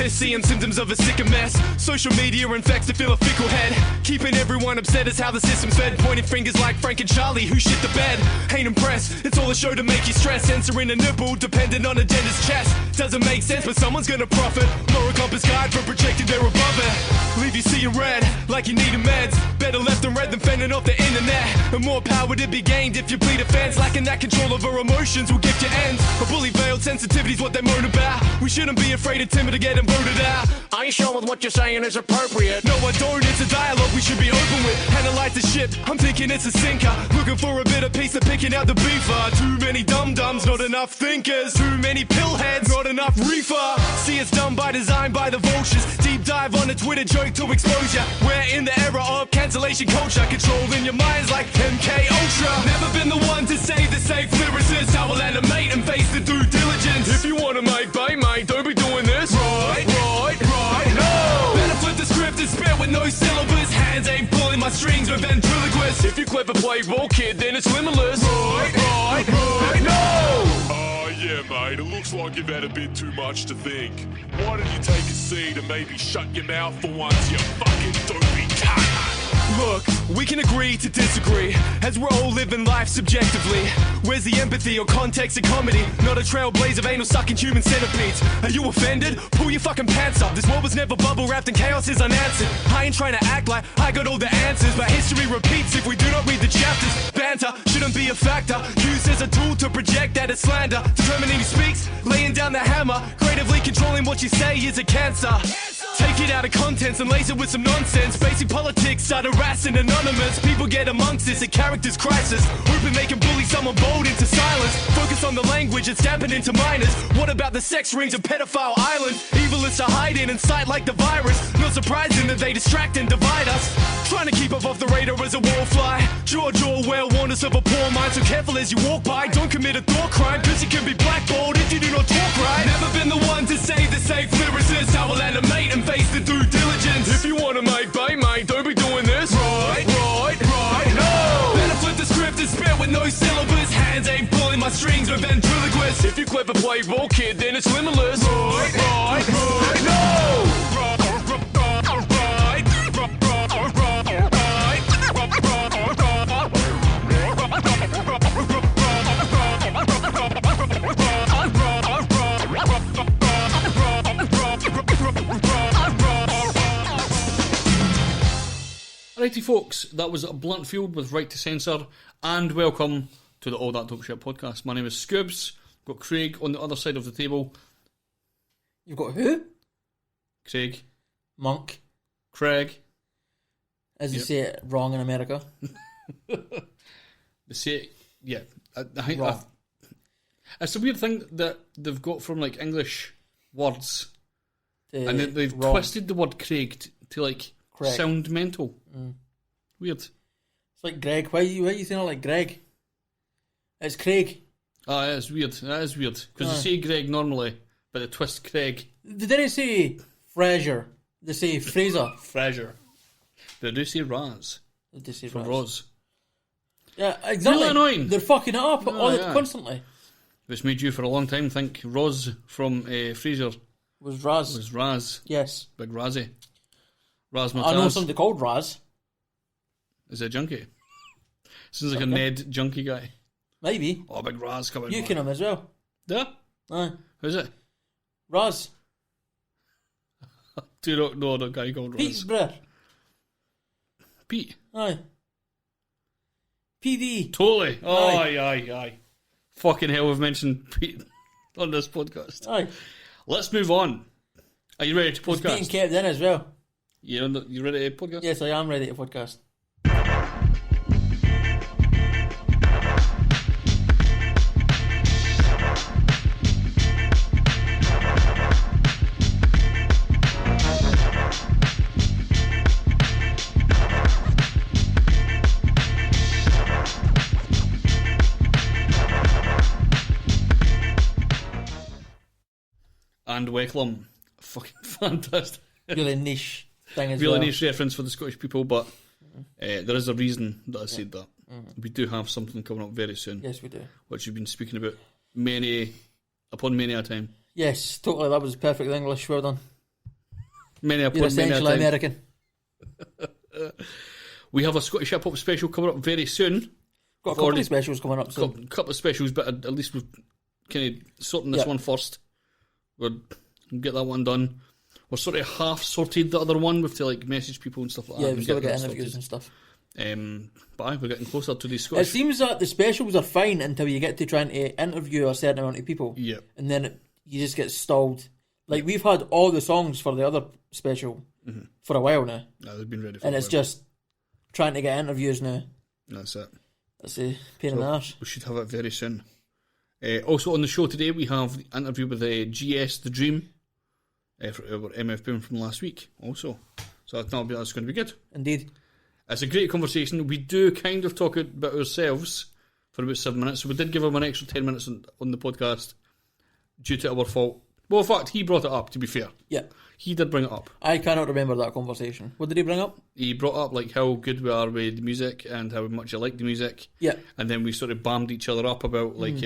seeing symptoms of a sicker mess. Social media infects to feel a fickle head, keeping everyone upset is how the system's fed. Pointing fingers like Frank and Charlie who shit the bed. Ain't impressed, it's all a show to make you stress. Censoring a nipple dependent on a gender's chest. Doesn't make sense but someone's gonna profit. Moral compass guide for projecting they're above it. Leave you seeing red like you needin' meds. Better left and read than fending off the internet. And more power to be gained if you plead offense. Lacking that control over emotions will gift you ends. A bully veiled sensitivity's what they moan about. We shouldn't be afraid of timid to get voted out. Are you sure with what you're saying is appropriate? No, I don't, it's a dialogue we should be open with. Analyze the ship, I'm thinking it's a sinker. Looking for a bit of peace and picking out the beefer. Too many dum-dums, not enough thinkers. Too many pillheads, not enough reefer. See, it's done by design by the vultures. Deep dive on a Twitter joke to exposure. We're in the era of cancellation culture, controlling your minds like MK Ultra. Never been the one to say the safe lyricist. I will animate and face the due diligence. If you wanna make bait, mate, don't be doing this. Right, no. Better flip the script and spit with no syllabus. Hands ain't pulling my strings with ventriloquists. If you clever play ball, kid, then it's limitless. Right, no. Yeah, mate, it looks like you've had a bit too much to think. Why don't you take a seat and maybe shut your mouth for once, you fucking dopey cunt? Look, we can agree to disagree, as we're all living life subjectively. Where's the empathy or context of comedy? Not a trailblazer of anal-sucking human centipedes. Are you offended? Pull your fucking pants up. This world was never bubble-wrapped and chaos is unanswered. I ain't trying to act like I got all the answers, but history repeats if we do not read the chapters. Banter shouldn't be a factor, used as a tool to project that it's slander. Determining who speaks, laying down the hammer. Creatively controlling what you say is a cancer. Take it out of context and lace it with some nonsense. Basic politics start harassing anonymous. People get amongst this, a character's crisis. Hoping they can bully someone bold into silence. Focus on the language and stamp it into minors. What about the sex rings of pedophile islands? Evilists are hiding in sight like the virus. Not surprising that they distract and divide us. Trying to keep up off the radar as a wallfly. George Orwell warned us of a poor mind, so careful as you walk by. Don't commit a thought crime, cause you can be blackballed if you do not talk right. Never been the one to say the safe lyricist. I will animate and face the due diligence. If you wanna make bait, mate, don't be doing this. Right, no. Better flip the script and spit with no syllabus. Hands ain't pulling my strings with ventriloquists. If you clever play ball, kid, then it's limitless. Right, no. Righty folks, that was Bluntfield with Rite to Censor, and welcome to the All That Dope Shit podcast. My name is Scoobs, got Craig on the other side of the table. You've got who? Craig. Monk. Craig. As you say it wrong in America. They say it, yeah. I think Wrong. it's a weird thing that they've got from like English words, and then they've wrong. twisted the word Craig to like Craig. sound mental. Weird. It's like Greg. Why you saying it like Greg? It's Craig. Ah, yeah, it's weird. That is weird. Because they say Greg normally, but they twist Craig. They didn't say Fraser. They say Fraser. Fraser. But they do say Raz. They do say For Raz. Roz. Yeah, exactly. Really annoying. They're fucking it up constantly. It's made you for a long time think Roz from Fraser Was Raz. was Raz. Yes. Big Razzie. Raz I know Mataz. somebody called Raz. Is it a junkie? Sounds like a Ned junkie guy. Maybe. Oh, big Raz coming. You can him as well. Yeah? Aye. Who's it? Raz. Do you not know a guy called Raz? Pete's brother. Pete? Aye. PD. Totally. Oh, Aye. aye. Fucking hell, we've mentioned Pete on this podcast. Aye. Let's move on. Are you ready to He's being podcast? kept in as well. You ready to podcast? Yes, I am ready to podcast. And Welcome. Fucking fantastic. Really niche thing as Really well. nice reference for the Scottish people, but there is a reason that I said that. We do have something coming up very soon, Yes, we do. which you've been speaking about many a time. Yes, totally. That was perfect English. Well done. Many a You're essentially time. American. We have a Scottish hip hop special coming up very soon. Got a couple of specials coming up soon. Couple of specials, but at least we're kind of sorting this one first. We'll get that one done. We're sort of half sorted the other one. We have to like message people and stuff like that. Yeah, we've still got interviews and stuff. But we're getting closer to these Scottish. It seems that the specials are fine until you get to trying to interview a certain amount of people. Yeah. And then you just get stalled. Like, we've had all the songs for the other special for a while now. No, they've been ready for and it's just trying to get interviews now. That's it. That's a pain in the arse. We should have it very soon. Also on the show today, we have the interview with GS, the DreaM, for our MF Boom from last week also. So that's going to be good. Indeed. It's a great conversation. We do kind of talk about ourselves for about 7 minutes, so we did give him an extra 10 minutes on the podcast due to our fault. Well, in fact, he brought it up, to be fair. Yeah. He did bring it up. I cannot remember that conversation. What did he bring up? He brought up like how good we are with the music and how much I like the music. Yeah. And then we sort of bammed each other up about like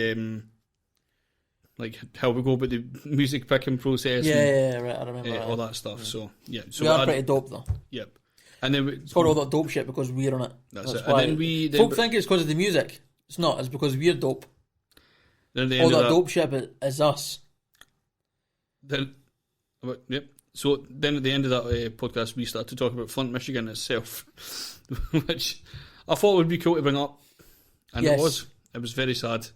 how we go about the music picking process. Yeah, right, I remember all that stuff. So yeah, so we are pretty dope though. Yep. And then for all that dope shit because we're on it. That's it. Why And then folk think it's because of the music. It's not. It's because we're dope. All that dope shit is us. Then, yep. So then at the end of that podcast, we started to talk about Flint, Michigan itself, which I thought would be cool to bring up, and it was. It was very sad,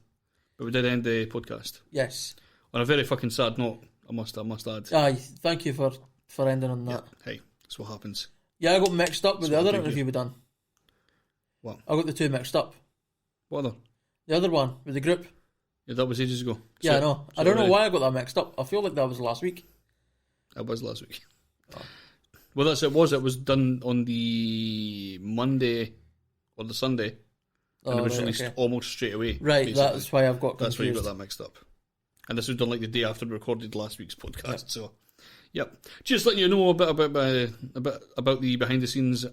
but we did end the podcast. Yes. On a very fucking sad note, I must add. Aye, thank you for ending on that. Yeah. Hey, that's what happens. Yeah, I got mixed up with the other interview we done. What? I got the two mixed up. What other? The other one with the group. Yeah, that was ages ago. Yeah, I know. I don't know why I got that mixed up. I feel like that was last week. It was last week. Oh. Well, it was done on the Monday or the Sunday, and it was released almost straight away. Right, basically. That's why I've got confused. That's why you got that mixed up. And this was done like the day after we recorded last week's podcast. Yep. So, yep, just letting you know a bit about the behind the scenes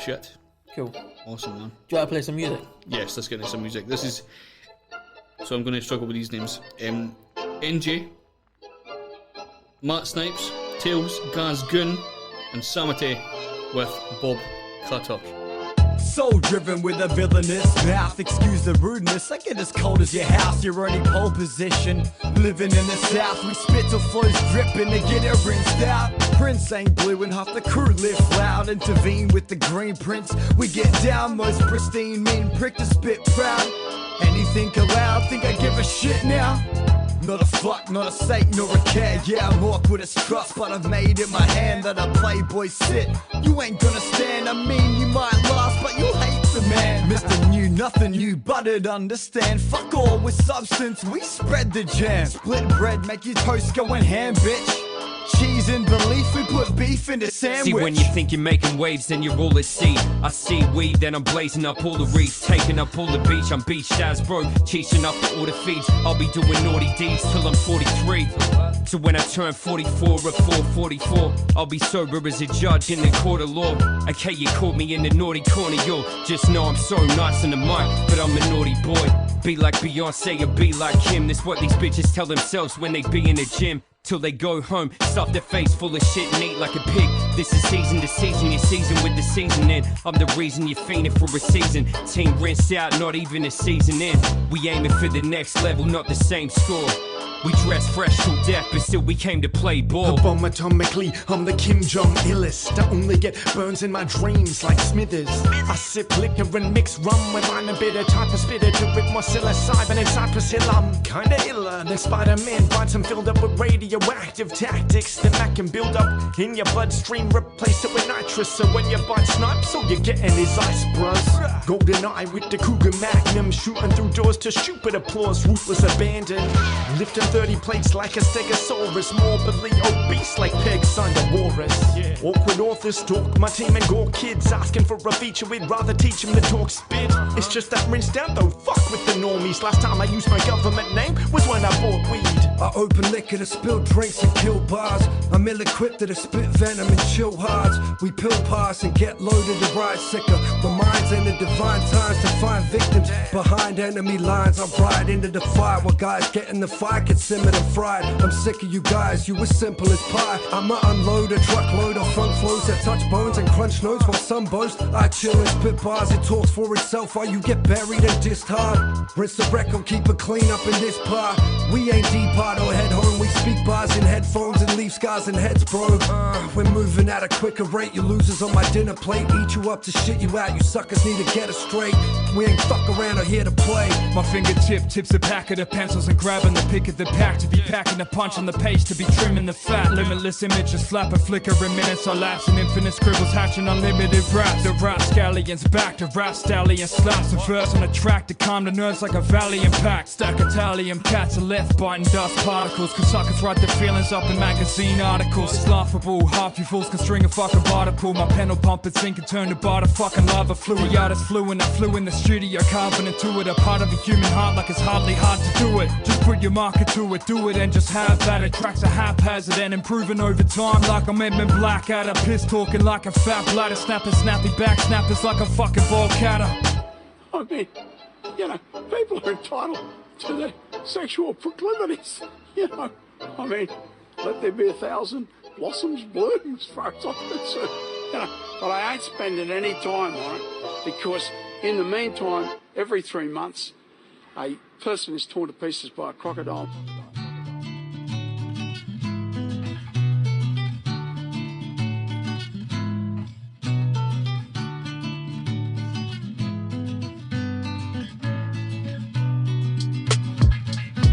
shit. Cool, awesome, man. Do you want to play some music? Yes, let's get into some music. This is. So I'm going to struggle with these names. Enggy, Matt Snipes, Tayls, Goon, and Sammity with Bob Cutter. So driven with a villainous mouth. Excuse the rudeness, I get as cold as your house. You're only pole position, living in the south. We spit till flows dripping to get it rinsed out. Prince ain't blue and half the crew lift loud. Intervene with the green prince. We get down, most pristine, mean prick to spit proud. Anything allowed, think I give a shit now? Not a fuck, not a sake, nor a care. Yeah, I'm awkward as trust, but I've made it my hand that a playboy sit. You ain't gonna stand, I mean you might last, but you'll hate the man. Mr. New, nothing you buttered, understand. Fuck all with substance, we spread the jam. Split bread, make your toast going ham, bitch. Cheese and belief, we put beef in the sandwich. See, when you think you're making waves, then you're all at sea. I see weed, then I'm blazing up all the reefs, taking up all the beach. I'm beached as bro, cheating up for all the feeds. I'll be doing naughty deeds till I'm 43. So when I turn 44 at 444, I'll be sober as a judge in the court of law. Okay, you caught me in the naughty corner, yo. Just know I'm so nice on the mic, but I'm a naughty boy. Be like Beyonce or be like Kim. That's what these bitches tell themselves when they be in the gym. Till they go home, stuff their face full of shit and eat like a pig. This is season to season, your season with the seasoning. I'm the reason you're fiending for a season. Team rinsed out, not even a season in. We aiming for the next level, not the same score. We dress fresh till death, but still we came to play ball. Bomb atomically, I'm the Kim Jong illest. I only get burns in my dreams like Smithers. I sip liquor and mix rum with I'm a bitter type of spitter to with more psilocybin and cypress hill. I'm kinda iller than Spider-Man. Bites I'm filled up with radioactive tactics that I can build up in your bloodstream. Replace it with nitrous, so when you bite Snipes, all you're getting is ice, bruz. Golden eye with the Cougar Magnum, shooting through doors to stupid applause. Ruthless abandon, lifting 30 plates like a stegosaurus, morbidly obese like Peg signed a walrus. Awkward authors talk, my team and gore kids asking for a feature, we'd rather teach them to talk spit. It's just that rinsed out though, fuck with the normies. Last time I used my government name was when I bought weed. open liquor to spill drinks and kill bars. I'm ill-equipped to spit venom and chill hards. We pill pass and get loaded and ride sicker. The minds in the divine times to find victims behind enemy lines. I ride into the fire while guys get in the fire, get simmered and fried. I'm sick of you guys, you as simple as pie. I'ma unload a truckload of funk flows that touch bones and crunch notes while some boast. I chill and spit bars, it talks for itself while you get buried and dissed hard. Rinse the record, keep it clean up in this part. We ain't depart or head home, we speak bars in headphones and leave scars in heads, bro. We're moving at a quicker rate, you losers on my dinner plate. Eat you up to shit you out, you suckers need to get it straight. We ain't fuck around or here to play. My fingertip tips a pack of the pencils and grabbing the pick of the pack. To be packing a punch on the page, to be trimming the fat. Limitless images flap and flickering minutes are lapsing. Infinite scribbles hatching unlimited raps. The rap scallions back, the rap stallion slaps a verse on the track to calm the nerves like a valiant pack. Stack Italian cats are left biting dust particles. Cause suckers write their feelings up in magazine articles. It's laughable, half you fools can string a fucking particle. My pen will pump and sink and turn the bar to fucking lava fluid. The artist fluent, I flew in the studio, carving into it. A part of a human heart like it's hardly hard to do it. Just put your marker to it, do it and just have at it. Tracks are haphazard and improving over time like I'm Edmund Black at a piss talking like a fat bladder. Snapping snappy back snappers like a fucking ball catter. I mean, you know, people are entitled to their sexual proclivities. You know, I mean, let there be 1,000 blossoms bloom as far as I'm concerned. You know, but I ain't spending any time on it because in the meantime, every 3 months, a person is torn to pieces by a crocodile.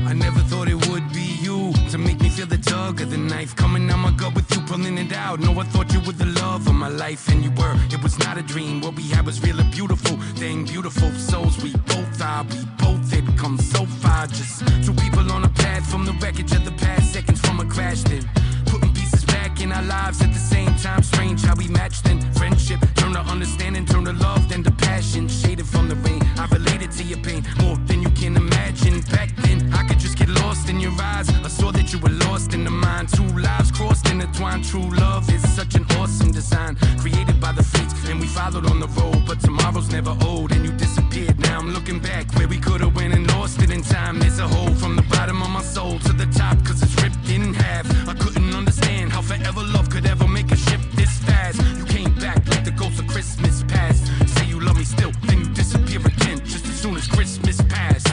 I never thought it would be you to make me feel the tug of the knife coming out my gut with you pulling it out. No, I thought you were the love of my life, and you were. It was not a dream. What we had was really beautiful. Dang beautiful souls we both are. We both had come so far. Just two people on a path from the wreckage of the past, seconds from a crash. Then putting pieces back in our lives at the same time. Strange how we matched then. Friendship turned to understanding, turned to love, then to passion. Shaded from the rain. I related to your pain more than you can imagine. Back then, I could just get lost in your eyes. I saw that you were lost in the mind. Two lives crossed, intertwined. True love is such an awesome design, created by the fates, and we followed on the road. But tomorrow's never old, and you disappeared. Now I'm looking back where we could have went and lost it in time. There's a hole from the bottom of my soul to the top, cause it's ripped in half. I couldn't understand how forever love could ever make a shift this fast. You came back like the ghost of Christmas past. Say you love me still, then you disappear again just as soon as Christmas passed.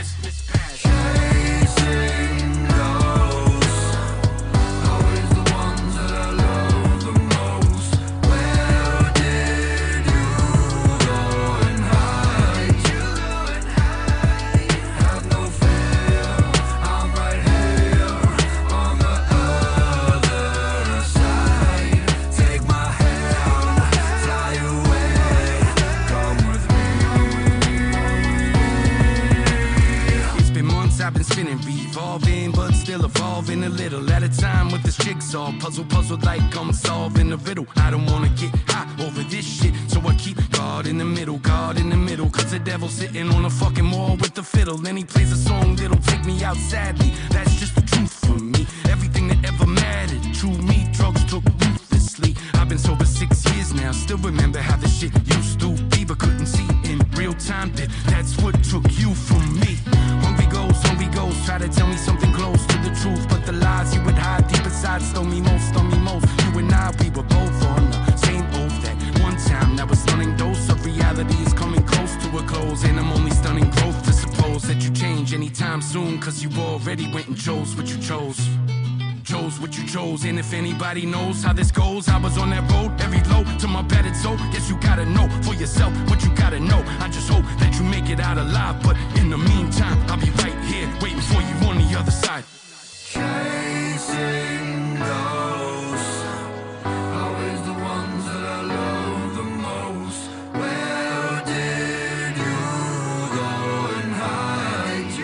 I've been spinning, revolving, but still evolving a little at a time with this jigsaw puzzle like I'm solving a riddle. I don't wanna get high over this shit, so I keep God in the middle, cause the devil's sitting on a fucking wall with the fiddle, and he plays a song that'll take me out sadly. That's just the truth for me. Everything that ever mattered to me, drugs took ruthlessly. I've been sober 6 years now, still remember how the shit used to be, but couldn't see in real time that that's what took you from me. Hungry ghost, try to tell me something close to the truth, but the lies you would hide deep inside stole me most. You and I, we were both on the same oath that one time. Now a stunning dose of reality is coming close to a close, and I'm only stunning growth to suppose that you change anytime soon, cause you already went and chose what you chose. Chose what you chose, and if anybody knows how this goes, I was on that road, every low to my battered soul. Guess you gotta know for yourself what you gotta know. I just hope that you make it out alive, but in the meantime, I'll be right here waiting for you on the other side. Chasing ghosts, always the ones that I love the most. Where did you go and hide?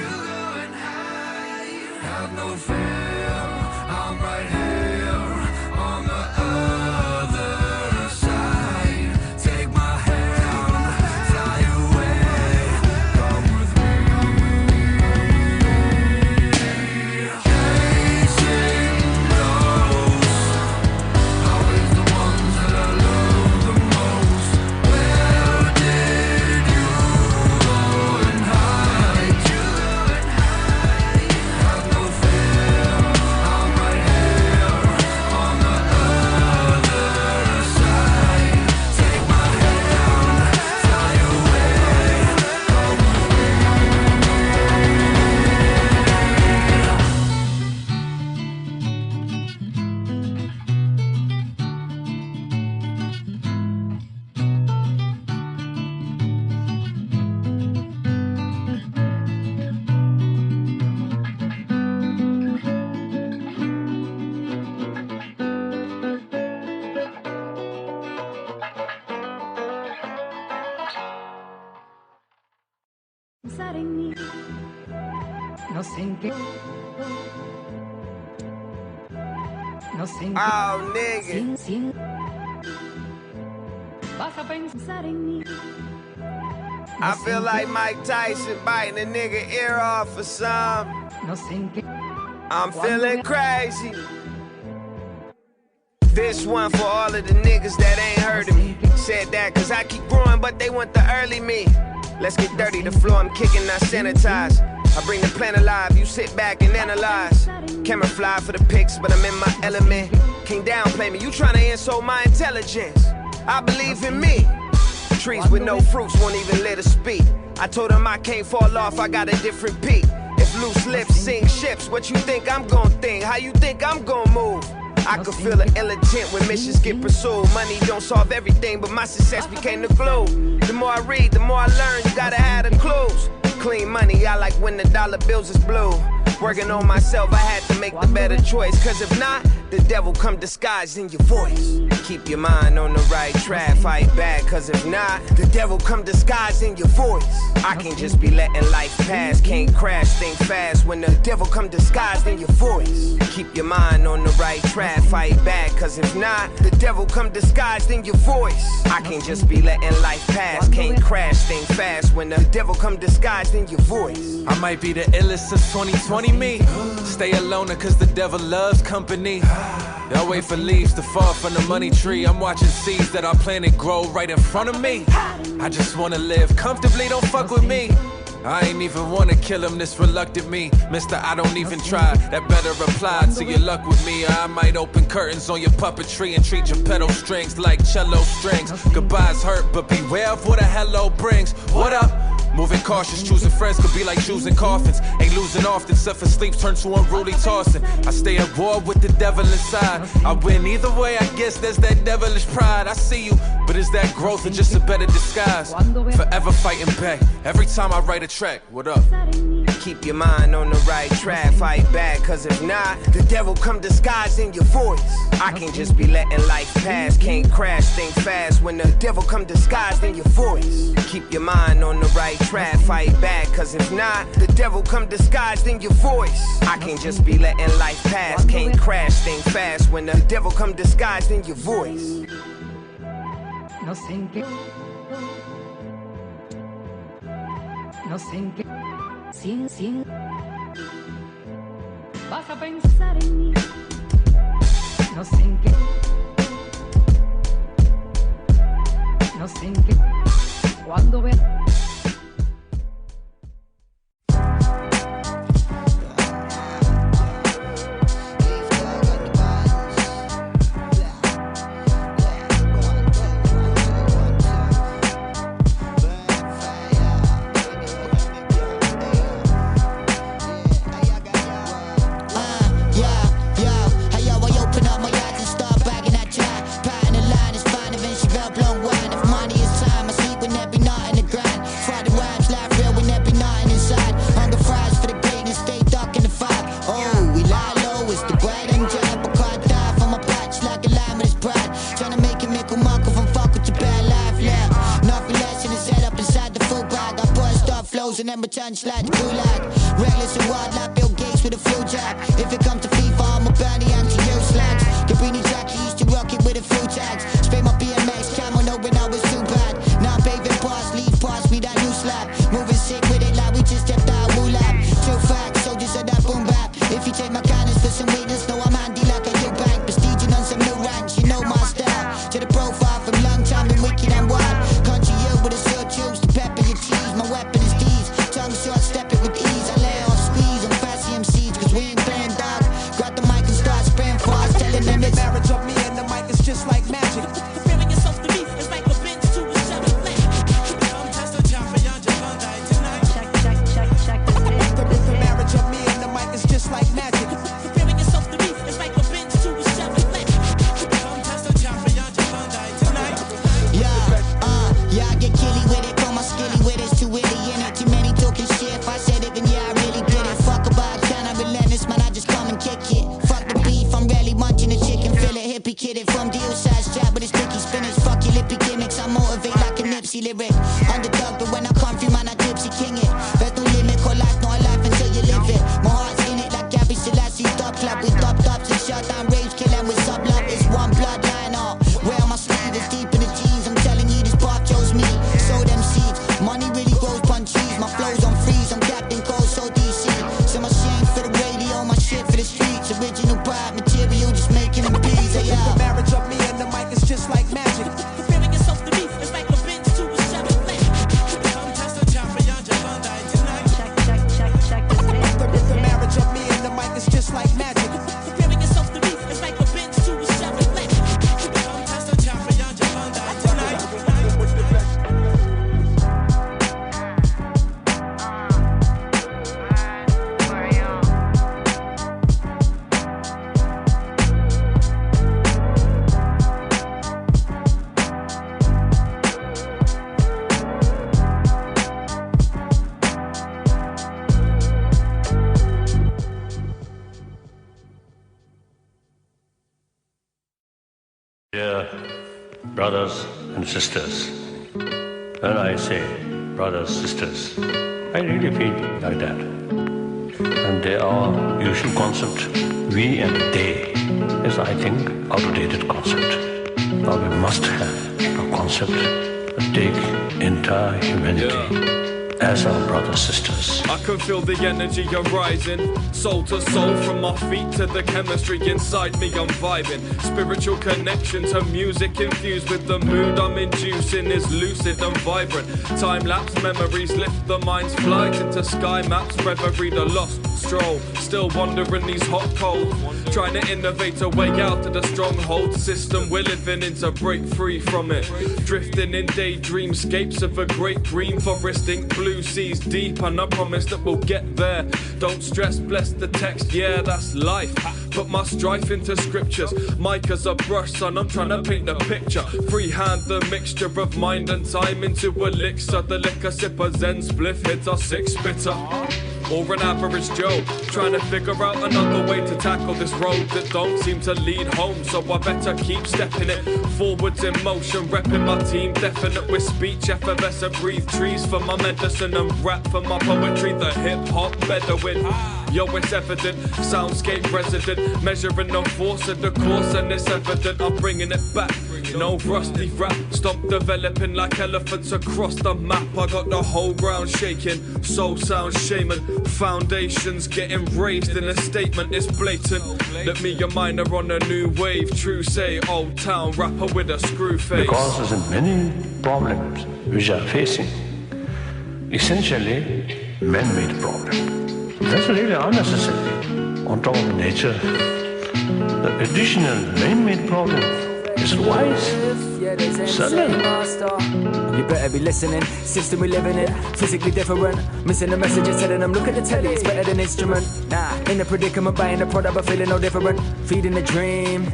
Have no fear, I'm right here on the other side. Take my hand, fly away, come with me. Oh, nigga. I feel like Mike Tyson biting a nigga ear off or some. I'm feeling crazy. This one for all of the niggas that ain't heard of me. Said that cause I keep growing, but they want the early me. Let's get dirty, the floor I'm kicking, not sanitize. I bring the plan alive, you sit back and analyze. Camera fly for the pics, but I'm in my element. Can't downplay me, you tryna insult my intelligence. I believe in me. Trees with no fruits won't even let us speak. I told them I can't fall off, I got a different peak. If loose lips sink ships, what you think I'm gon' think? How you think I'm gon' move? I could feel the ill intent when missions get pursued. Money don't solve everything, but my success became the glue. The more I read, the more I learn, you gotta have the clues. Clean money, I like when the dollar bills is blue. Working on myself, I had to make the better choice. Cause if not, the devil come disguised in your voice. Keep your mind on the right track, fight back. Cause if not, the devil come disguised in your voice. I can't just be letting life pass, can't crash, think fast. When the devil come disguised in your voice. Keep your mind on the right track, fight back. Cause if not, the devil come disguised in your voice. I can't just be letting life pass, can't crash, think fast. When the devil come disguised in your voice. I might be the illest since 2020 me. Stay alone cause the devil loves company. Y'all wait for leaves to fall from the money tree. I'm watching seeds that I planted grow right in front of me. I just wanna live comfortably, don't fuck with me. I ain't even wanna kill him, this reluctant me. Mister, I don't even try, that better apply to your luck with me. I might open curtains on your puppetry and treat your pedal strings like cello strings. Goodbyes hurt, but beware of what a hello brings. What up? Moving cautious, choosing friends could be like choosing coffins. Ain't losing often, except for sleep turn to unruly tossing. I stay at war with the devil inside. I win either way, I guess there's that devilish pride. I see you, but is that growth or just a better disguise? Forever fighting back, every time I write a track. What up? Keep your mind on the right track, fight back. Cause if not, the devil come disguised in your voice. I can't just be letting life pass, can't crash, think fast. When the devil come disguised in your voice. Keep your mind on the right track, fight back. Cause if not, the devil come disguised in your voice. I can't just be letting life pass, can't crash, think fast. When the devil come disguised in your voice. No sinque, no sinque, sin, vas a pensar en mí. No sinque, no sinque, cuando ve. And then return slide gulag. Reckless and wild like Bill Gates with a full jack. If it comes to FIFA, I'm a Bernie anti-you slags. Cabrini Jackie used to rock it with a few tags. Spray my BMX camo knowing I was too bad. Now paving past, leave past me that new slab. Moving sick with it like we just stepped out of Woolab. True facts, soldiers of that boom bap. If you take my kindness for some weakness, know I'm handy like a Eubank. Prestiging on some new ranks, you know my style. To the profile from long time and wicked and wild. Country you with a short juice to pepper your cheese. My weapon is short, step it with ease. I lay off squeeze, I'm fast brothers and sisters. When I say brothers, sisters, I really feel like that. And they are usual concept, we and they, is I think outdated concept. Now we must have a concept that take entire humanity as our brothers, sisters. I can feel the energy arising, soul to soul, from my feet to the chemistry inside me, I'm vibing. Spiritual connection to music infused with the mood I'm inducing is lucid and vibrant. Time-lapse memories lift the mind's flight into sky maps, reverie the lost stroll. Still wandering these hot cold, trying to innovate a way out of the stronghold system we're living in to break free from it. Drifting in daydreamscapes of a great green forest, ink blue seas deep, and I promise that we'll get there. Don't stress, bless the text, yeah, that's life. Put my strife into scriptures, mic as a brush, son, I'm trying to paint the picture. Freehand the mixture of mind and time into elixir. The liquor sipper zen spliff hits a six bitter. Or an average Joe, trying to figure out another way to tackle this road that don't seem to lead home. So I better keep stepping it forwards in motion, repping my team, definite with speech, effervescent, breathe trees for my medicine and rap for my poetry, the hip-hop Bedouin. Yo, it's evident, soundscape resident, measuring the force of the course, and it's evident I'm bringing it back. No rusty rap, stop developing like elephants across the map. I got the whole ground shaking, soul sound shaman, foundations getting raised in a statement, it's blatant. Let me a miner on a new wave, true say, old town rapper with a screw face. Because there's many problems which are facing, essentially man-made problem. That's really unnecessary. On top of nature, the additional man-made problem is wise. Suddenly. You better be listening. System we living in, physically different. Missing the messages, telling them look at the telly, it's better than instrument. Nah, in the predicament, buying the product, but feeling no different. Feeding the dream,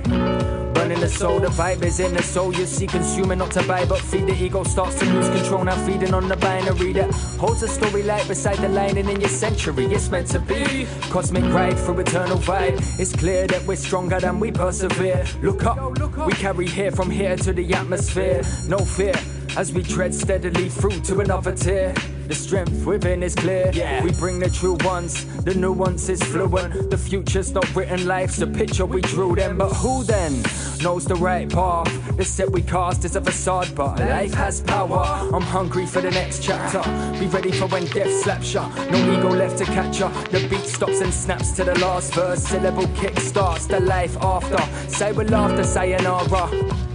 burning the soul. The vibe is in the soul. You see, consuming not to buy, but feed the ego starts to lose control. Now feeding on the binary that holds a story light beside the lining in your century. It's meant to be cosmic ride through eternal vibe. It's clear that we're stronger than we persevere. Look up, we carry here from here to the atmosphere. No fear as we tread steadily through to another tier. The strength within is clear. Yeah. We bring the true ones, the nuance is fluent. The future's not written, life's the picture we drew then. But who then knows the right path? The set we cast is a facade, but life has power. I'm hungry for the next chapter. Be ready for when death slaps ya. No ego left to catch ya. The beat stops and snaps to the last verse. Syllable kick starts the life after. Say with laughter, sayonara.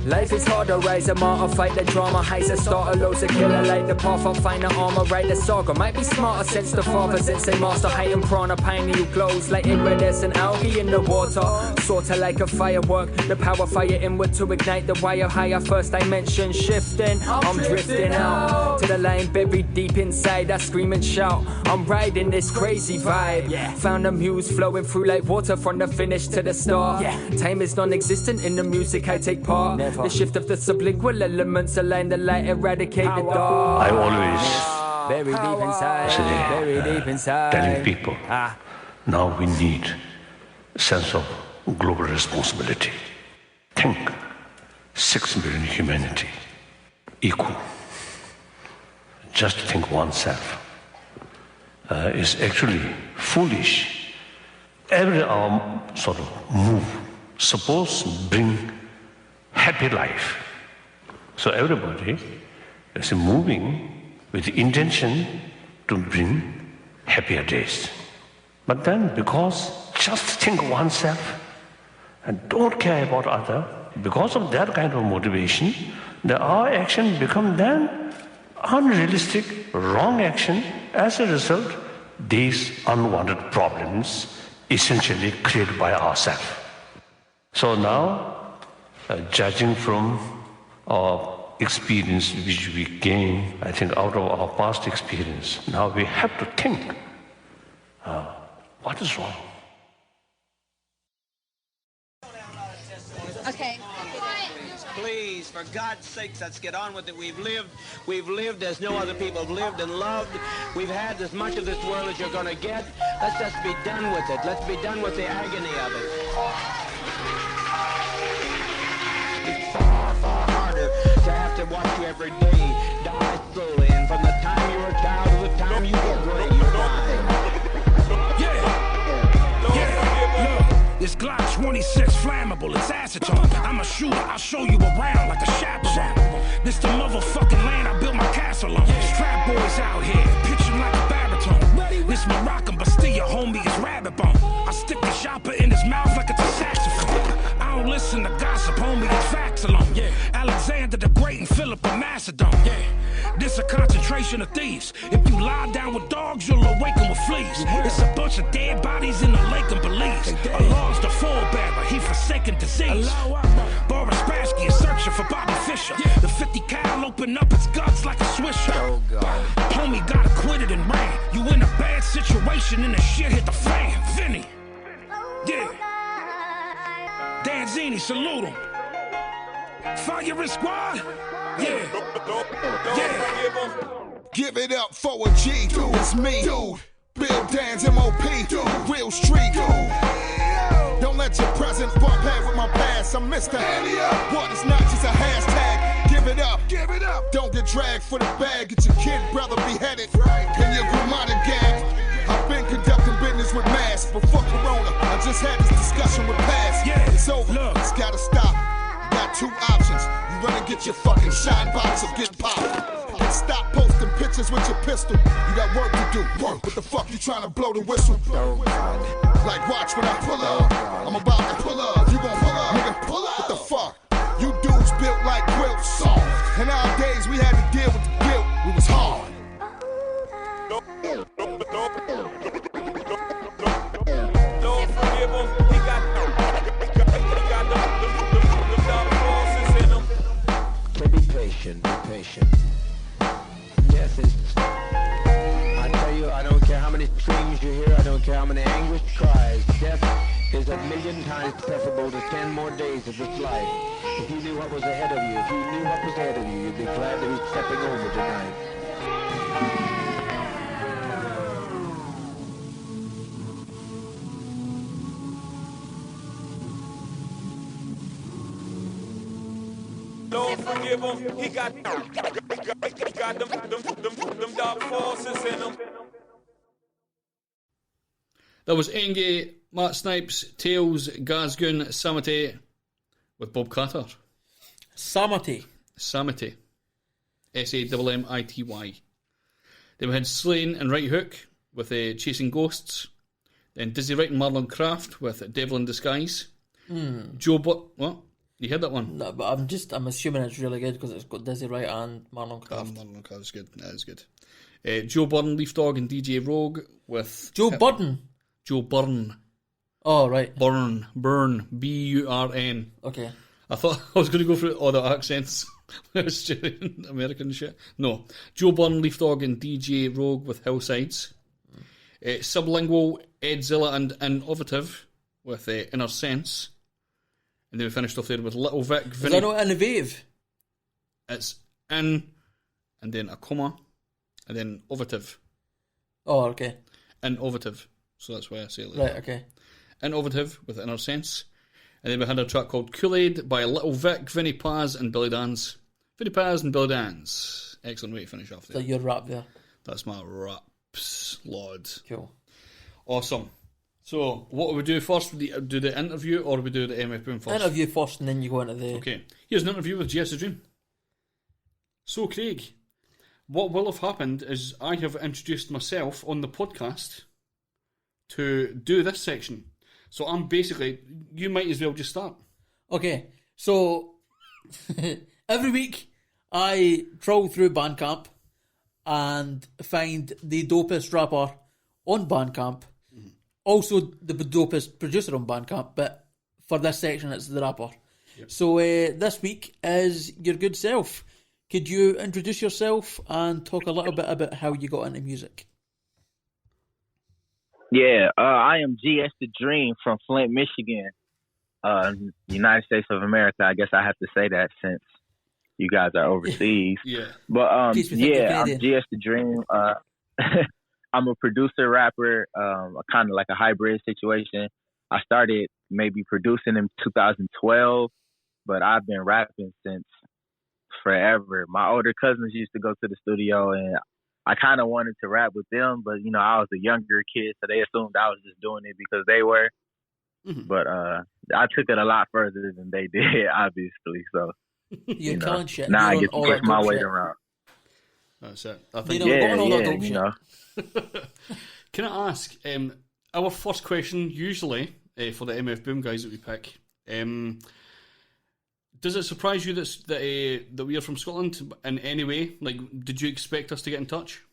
Life is harder, rise a martyr, fight the drama, heights a starter, loads a killer, light the path, I'll find the armor, ride the saga. Might be smarter, sense the father, sensei master, height and prana, pineal glows like iridescent algae in the water. Sorta like a firework, the power fire inward to ignite the wire higher. First dimension shifting, I'm drifting out to the line buried deep inside. I scream and shout, I'm riding this crazy vibe. Found the muse flowing through like water from the finish to the start. Time is non-existent in the music I take part. The shift of the sublingual elements align the light, eradicate the dark. I always very deep inside, very deep inside. Telling people, now we need a sense of global responsibility. Think, 6 billion humanity, equal. Just think oneself is actually foolish. Every sort of move, suppose bring happy life. So everybody is moving with the intention to bring happier days. But then because just think oneself and don't care about other, because of that kind of motivation, our action become then unrealistic, wrong action. As a result, these unwanted problems essentially created by ourselves. So now, judging from our experience which we gain, I think, out of our past experience, now we have to think, what is wrong? Okay. Please, for God's sakes, let's get on with it. We've lived as no other people have lived and loved. We've had as much of this world as you're going to get. Let's just be done with it. Let's be done with the agony of it. Far, far harder that watch you every day die slowly, and from the time you're a child to the time you get great, you die. This Glock 26 flammable, it's acetone. I'm a shooter, I'll show you around like a chaperone. This the motherfucking land I built my castle on. Strap boys out here, pitching like a baritone. This Moroccan Bastilla, homie, is rabbit bone. I stick the chopper in his mouth like it's a saxophone. I don't listen to gossip, homie, it's facts alone. Alexander the Great and Philip of Macedon. This a concentration of thieves. If you lie down with dogs, you'll awaken with fleas. It's a bunch of dead bodies in the lake of Belize. Allah's the forebearer, he forsaken disease. Boris Spassky is searching for Bobby Fischer. The 50 cal open up its guts like a swisher. Homie got acquitted and ran. You in a bad situation and the shit hit the fan. Vinnie. Danze, salute him. Firing squad. Give it up for a G, dude. It's me, dude. Bill Danze, M.O.P. Dude. Real street, dude. Don't let your present bump head with my past. I'm Mr. What is not just a hashtag. Give it up. Give it up. Don't get dragged for the bag. Get your kid brother beheaded. And your grandmother gagged. I've been conducting business with masks before Corona. I just had this discussion with Paz. It's over. It's gotta stop. You got two options. You run and get your fucking shine box or get popped. And stop posting pictures with your pistol. You got work to do. What the fuck you trying to blow the whistle? Like watch when I pull up. I'm about to pull up. You gon' pull up? Nigga, pull up. What the fuck? You dudes built like quilts. Soft. And nowadays we had to deal with the guilt. We was hard. Lord forgive him. He got the in him. So be patient, be patient. Death is, I tell you, I don't care how many screams you hear, I don't care how many anguish cries. Death is 1,000,000 times preferable to 10 more days of this life. If you knew what was ahead of you, if you knew what was ahead of you, you'd be glad to be stepping over tonight. Lord forgive him. He got them dark forces in him. That was Enggy, Matt Snipes, Tayls, Goon, Sammity with Bob Carter. Sammity. Sammity. Sammity. Then we had Slaine and Right Hook with Chasing Ghosts. Then Dizzy Wright and Marlon Craft with Devil in Disguise. Joe what? You heard that one? No, but I'm assuming it's really good because it's got Dizzy Wright and Marlon Craft. Marlon Craft's good. That is good. Joe Byrne, Leafdog and DJ Rogue with... Joe Byrne? Joe Byrne. Oh, right. Burn. B-U-R-N. Okay. I thought I was going to go through all the accents. Australian, American shit. No. Joe Byrne, Leafdog and DJ Rogue with Hillsides. Sublingual, Edzilla and Innovative with Innersense. And then we finished off there with Little Vic, Vinnie. Is that not innovative? It's in, and then a comma, and then ovative. Oh, okay. Innovative. So that's why I say it like Right, that. okay. Innovative with Innersense. And then we had a track called Kool-Aid by Little Vic, Vinnie Paz and Billy Danze. Vinnie Paz and Billy Danze. Excellent way to finish off there. So your rap there. That's my raps, Lord. Cool. Awesome. So, what do we do first? We do the interview or we do the MF Boom first? Interview first and then you go into the... Okay. Here's an interview with GS DreaM. So, Craig, what will have happened is I have introduced myself on the podcast to do this section. So, I'm basically... You might as well just start. Okay. So, every week I troll through Bandcamp and find the dopest rapper on Bandcamp. Also, the dopest producer on Bandcamp, but for this section, it's the rapper. Yep. So, this week is your good self. Could you introduce yourself and talk a little bit about how you got into music? Yeah, I am GS DreaM from Flint, Michigan, United States of America. I guess I have to say that since you guys are overseas. Yeah. But, yeah, I'm GS DreaM. I'm a producer, rapper, kind of like a hybrid situation. I started maybe producing in 2012, but I've been rapping since forever. My older cousins used to go to the studio, and I kind of wanted to rap with them, but you know, I was a younger kid, so they assumed I was just doing it because they were. Mm-hmm. But I took it a lot further than they did, obviously. So you know, shit. Now I You're get to on push all my that weight shit. around. That's it. I think. You know. Can I ask? Our first question, usually for the MF Boom guys that we pick, does it surprise you that we are from Scotland in any way? Like, did you expect us to get in touch?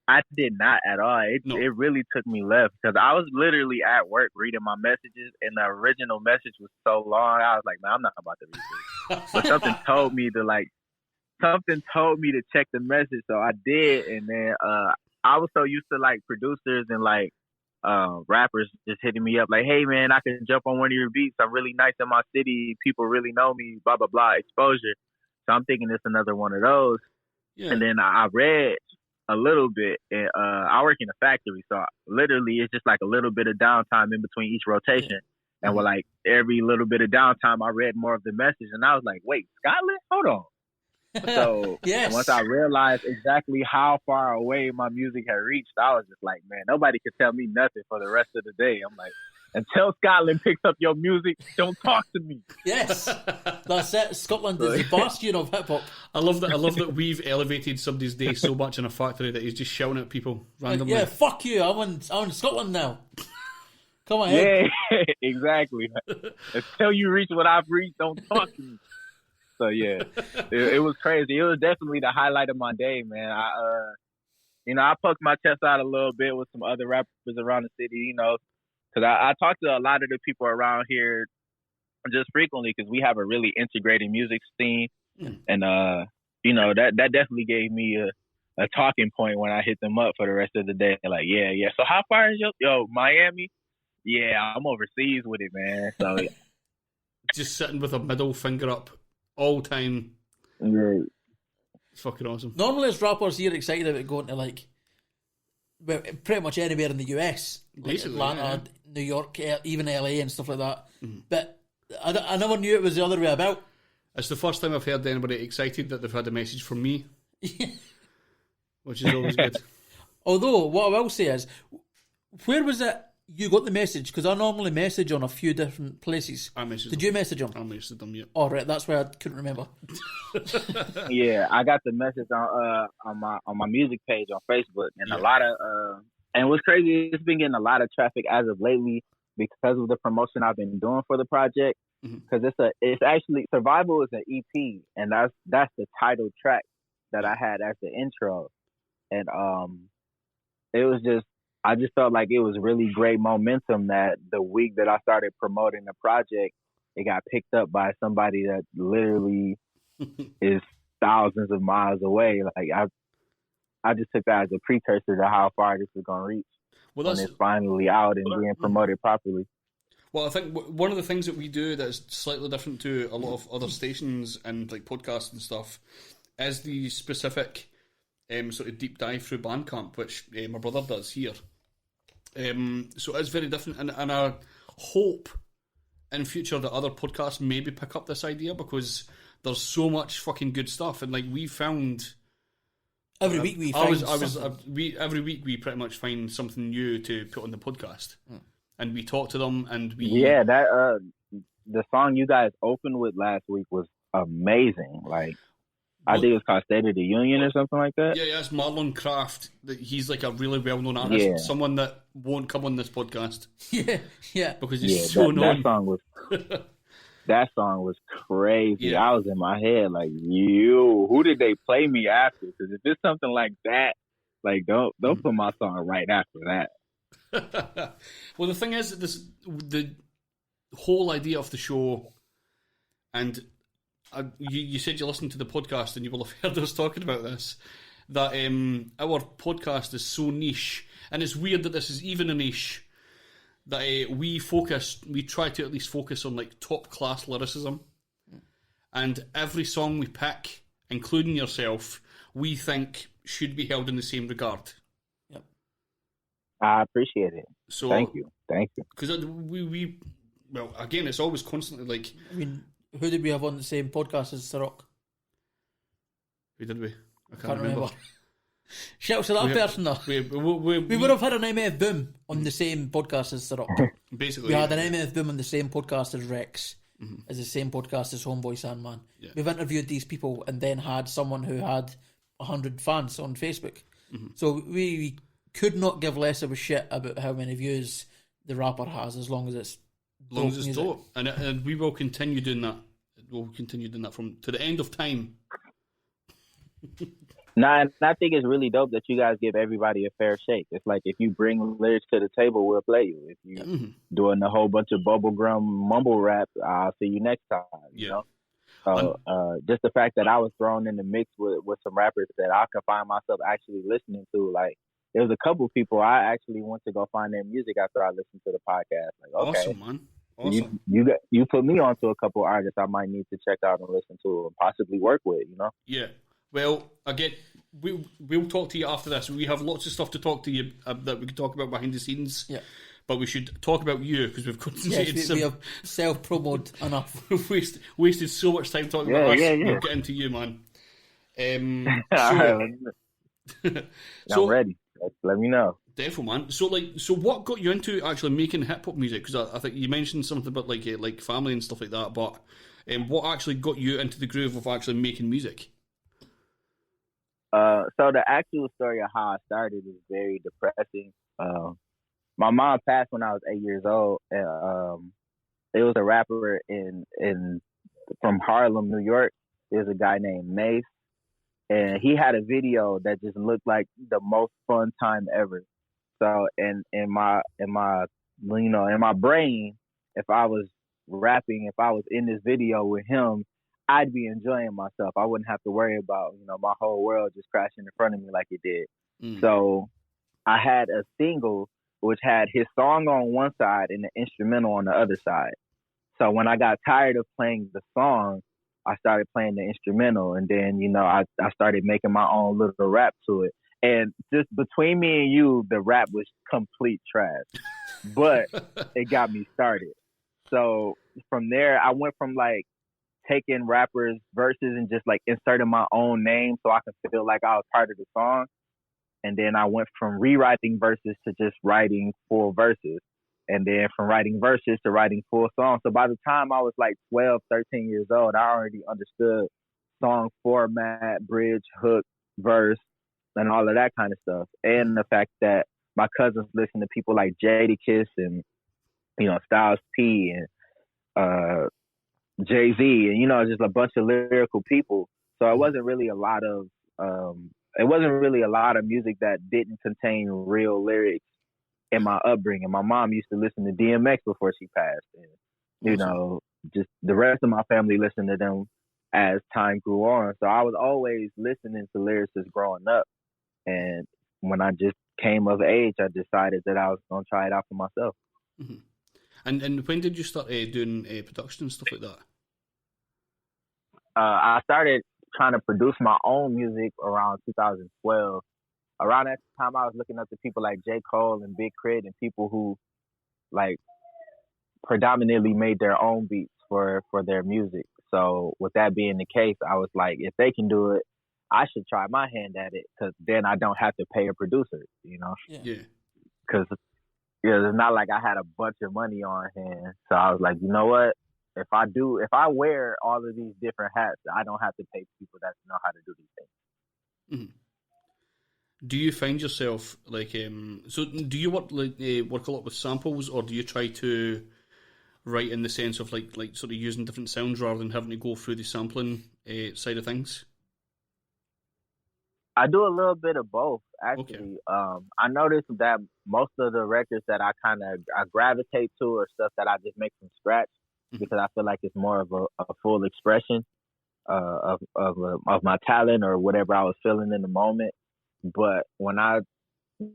I did not at all. It really took me left because I was literally at work reading my messages, and the original message was so long. I was like, man, I'm not about to read this. But something told me to check the message, so I did. And then I was so used to like producers and like rappers just hitting me up like, hey man, I can jump on one of your beats. I'm really nice in my city. People really know me. Blah blah blah. Exposure. So I'm thinking it's another one of those. Yeah. And then I read a little bit, and I work in a factory, so literally it's just like a little bit of downtime in between each rotation. And with like every little bit of downtime, I read more of the message, and I was like, wait, Scotland? Hold on. So once I realized exactly how far away my music had reached, I was just like, man, nobody could tell me nothing for the rest of the day. I'm like, until Scotland picks up your music, don't talk to me. Yes, that's it. Scotland is the bastion of hip hop. I love that we've elevated somebody's day so much in a factory that he's just shouting at people randomly. Yeah, fuck you. I'm in Scotland now. Come on, ahead. Yeah, exactly. Until you reach what I've reached, don't talk to me. So yeah, it was crazy. It was definitely the highlight of my day, man. I poked my chest out a little bit with some other rappers around the city, you know, because I talk to a lot of the people around here just frequently because we have a really integrated music scene, and that definitely gave me a talking point when I hit them up for the rest of the day. Like, yeah. So how far is yo Miami? Yeah, I'm overseas with it, man. So just sitting with a middle finger up all time. Yeah. It's fucking awesome. Normally as rappers you're excited about going to like pretty much anywhere in the US, like Atlanta, New York, even LA and stuff like that. Mm-hmm. But I never knew it was the other way about. It's the first time I've heard anybody excited that they've had a message from me, which is always good. Although what I will say is, where was it you got the message? Because I normally message on a few different places. Did you message them? I messaged them, yeah. Oh, right, that's why I couldn't remember. Yeah, I got the message on my music page on Facebook, and a lot of and what's crazy, it's been getting a lot of traffic as of lately because of the promotion I've been doing for the project. Because it's actually Survival is an EP, and that's the title track that I had as the intro, and it was just. I just felt like it was really great momentum that the week that I started promoting the project, it got picked up by somebody that literally is thousands of miles away. Like I just took that as a precursor to how far this is going to reach when it's finally out and being promoted properly. Well, I think one of the things that we do that's slightly different to a lot of other stations and like podcasts and stuff is the specific sort of deep dive through Bandcamp, which my brother does here. So it's very different, and I hope in future that other podcasts maybe pick up this idea because there's so much fucking good stuff, and like we found every week every week we pretty much find something new to put on the podcast, and we talk to them, and we that the song you guys opened with last week was amazing. Like I think it was called State of the Union or something like that. Yeah, it's Marlon Craft. He's like a really well-known artist, someone that won't come on this podcast. Yeah, because he's so known. That song was crazy. Yeah. I was in my head like, who did they play me after? Because if it's something like that, like don't put my song right after that. Well, the thing is, the whole idea of the show, and you said you listened to the podcast and you will have heard us talking about this, that our podcast is so niche, and it's weird that this is even a niche, that we try to at least focus on like top class lyricism, and every song we pick, including yourself, we think should be held in the same regard. Yep. I appreciate it. So thank you. Because well, again, it's always constantly like, I mean, Who did we have on the same podcast as Ciroc? Who did we? I Can't remember. Shout to that person though. We would have had an MF Boom on the same podcast as Ciroc. Basically, we had an MF Boom on the same podcast as Rex, as the same podcast as Homeboy Sandman. Yeah. We've interviewed these people and then had someone who had 100 fans on Facebook. So we could not give less of a shit about how many views the rapper has, as long as it's dope. And we will continue doing that. We'll continue doing that to the end of time. Nah, and I think it's really dope that you guys give everybody a fair shake. It's like if you bring lyrics to the table, we'll play you. If you doing a whole bunch of bubblegum mumble rap, I'll see you next time. You know? So just the fact that I was thrown in the mix with some rappers that I could find myself actually listening to, like there was a couple people I actually went to go find their music after I listened to the podcast. Like, okay, awesome, man. Awesome. You put me onto a couple artists I might need to check out and listen to and possibly work with, you know? Yeah. Well, again, we'll talk to you after this. We have lots of stuff to talk to you that we can talk about behind the scenes. Yeah. But we should talk about you because we've concentrated we have self-promoted enough. We've wasted so much time talking about us. We'll get into you, man. I'm ready. Let me know. Definitely, man. So what got you into actually making hip hop music? Because I think you mentioned something about like family and stuff like that. But what actually got you into the groove of actually making music? So the actual story of how I started is very depressing. My mom passed when I was 8 years old. There was a rapper from Harlem, New York. There's a guy named Mace, and he had a video that just looked like the most fun time ever. So in my brain, if I was rapping, if I was in this video with him, I'd be enjoying myself. I wouldn't have to worry about, my whole world just crashing in front of me like it did. So I had a single which had his song on one side and the instrumental on the other side. So when I got tired of playing the song, I started playing the instrumental, and then, I started making my own little rap to it. And just between me and you, the rap was complete trash, but it got me started. So from there, I went from like taking rappers' verses and just like inserting my own name so I could feel like I was part of the song. And then I went from rewriting verses to just writing full verses. And then from writing verses to writing full songs. So by the time I was like 12, 13 years old, I already understood song format, bridge, hook, verse, and all of that kind of stuff. And the fact that my cousins listen to people like Jadakiss and, Styles P and Jay-Z and, just a bunch of lyrical people. So it wasn't really a lot of music that didn't contain real lyrics in my upbringing. My mom used to listen to DMX before she passed. And, just the rest of my family listened to them as time grew on. So I was always listening to lyricists growing up. And when I just came of age, I decided that I was going to try it out for myself. Mm-hmm. And when did you start doing production and stuff like that? I started trying to produce my own music around 2012. Around that time, I was looking up to people like J. Cole and Big Crit and people who, like, predominantly made their own beats for their music. So with that being the case, I was like, if they can do it, I should try my hand at it, because then I don't have to pay a producer, Yeah. Because it's not like I had a bunch of money on hand. So I was like, you know what? If I wear all of these different hats, I don't have to pay people that know how to do these things. Mm-hmm. Do you find yourself like so? Do you work a lot with samples, or do you try to write in the sense of like sort of using different sounds rather than having to go through the sampling side of things? I do a little bit of both, actually. Okay. I noticed that most of the records that I gravitate to are stuff that I just make from scratch, because I feel like it's more of a full expression of my talent or whatever I was feeling in the moment. But when I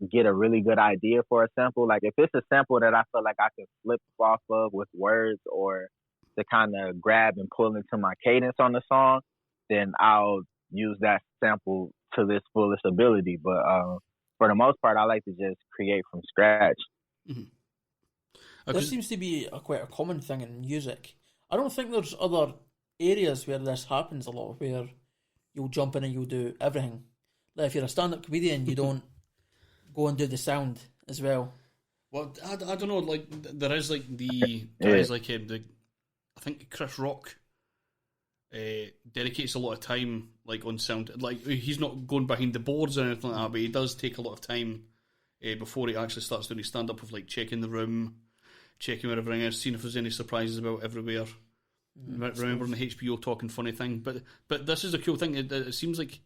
get a really good idea for a sample, like if it's a sample that I feel like I can flip off of with words or to kind of grab and pull into my cadence on the song, then I'll use that sample to this fullest ability. But for the most part, I like to just create from scratch. This seems to be quite a common thing in music. I don't think there's other areas where this happens a lot, where you'll jump in and you'll do everything. Like if you're a stand-up comedian, you don't go and do the sound as well. Well, I don't know. Like there is like the guys like the I think Chris Rock dedicates a lot of time like on sound. Like he's not going behind the boards or anything like that, but he does take a lot of time before he actually starts doing his stand-up of like checking the room, checking where everything is, seeing if there's any surprises about everywhere. Remembering the HBO talking funny thing, but this is a cool thing. It seems like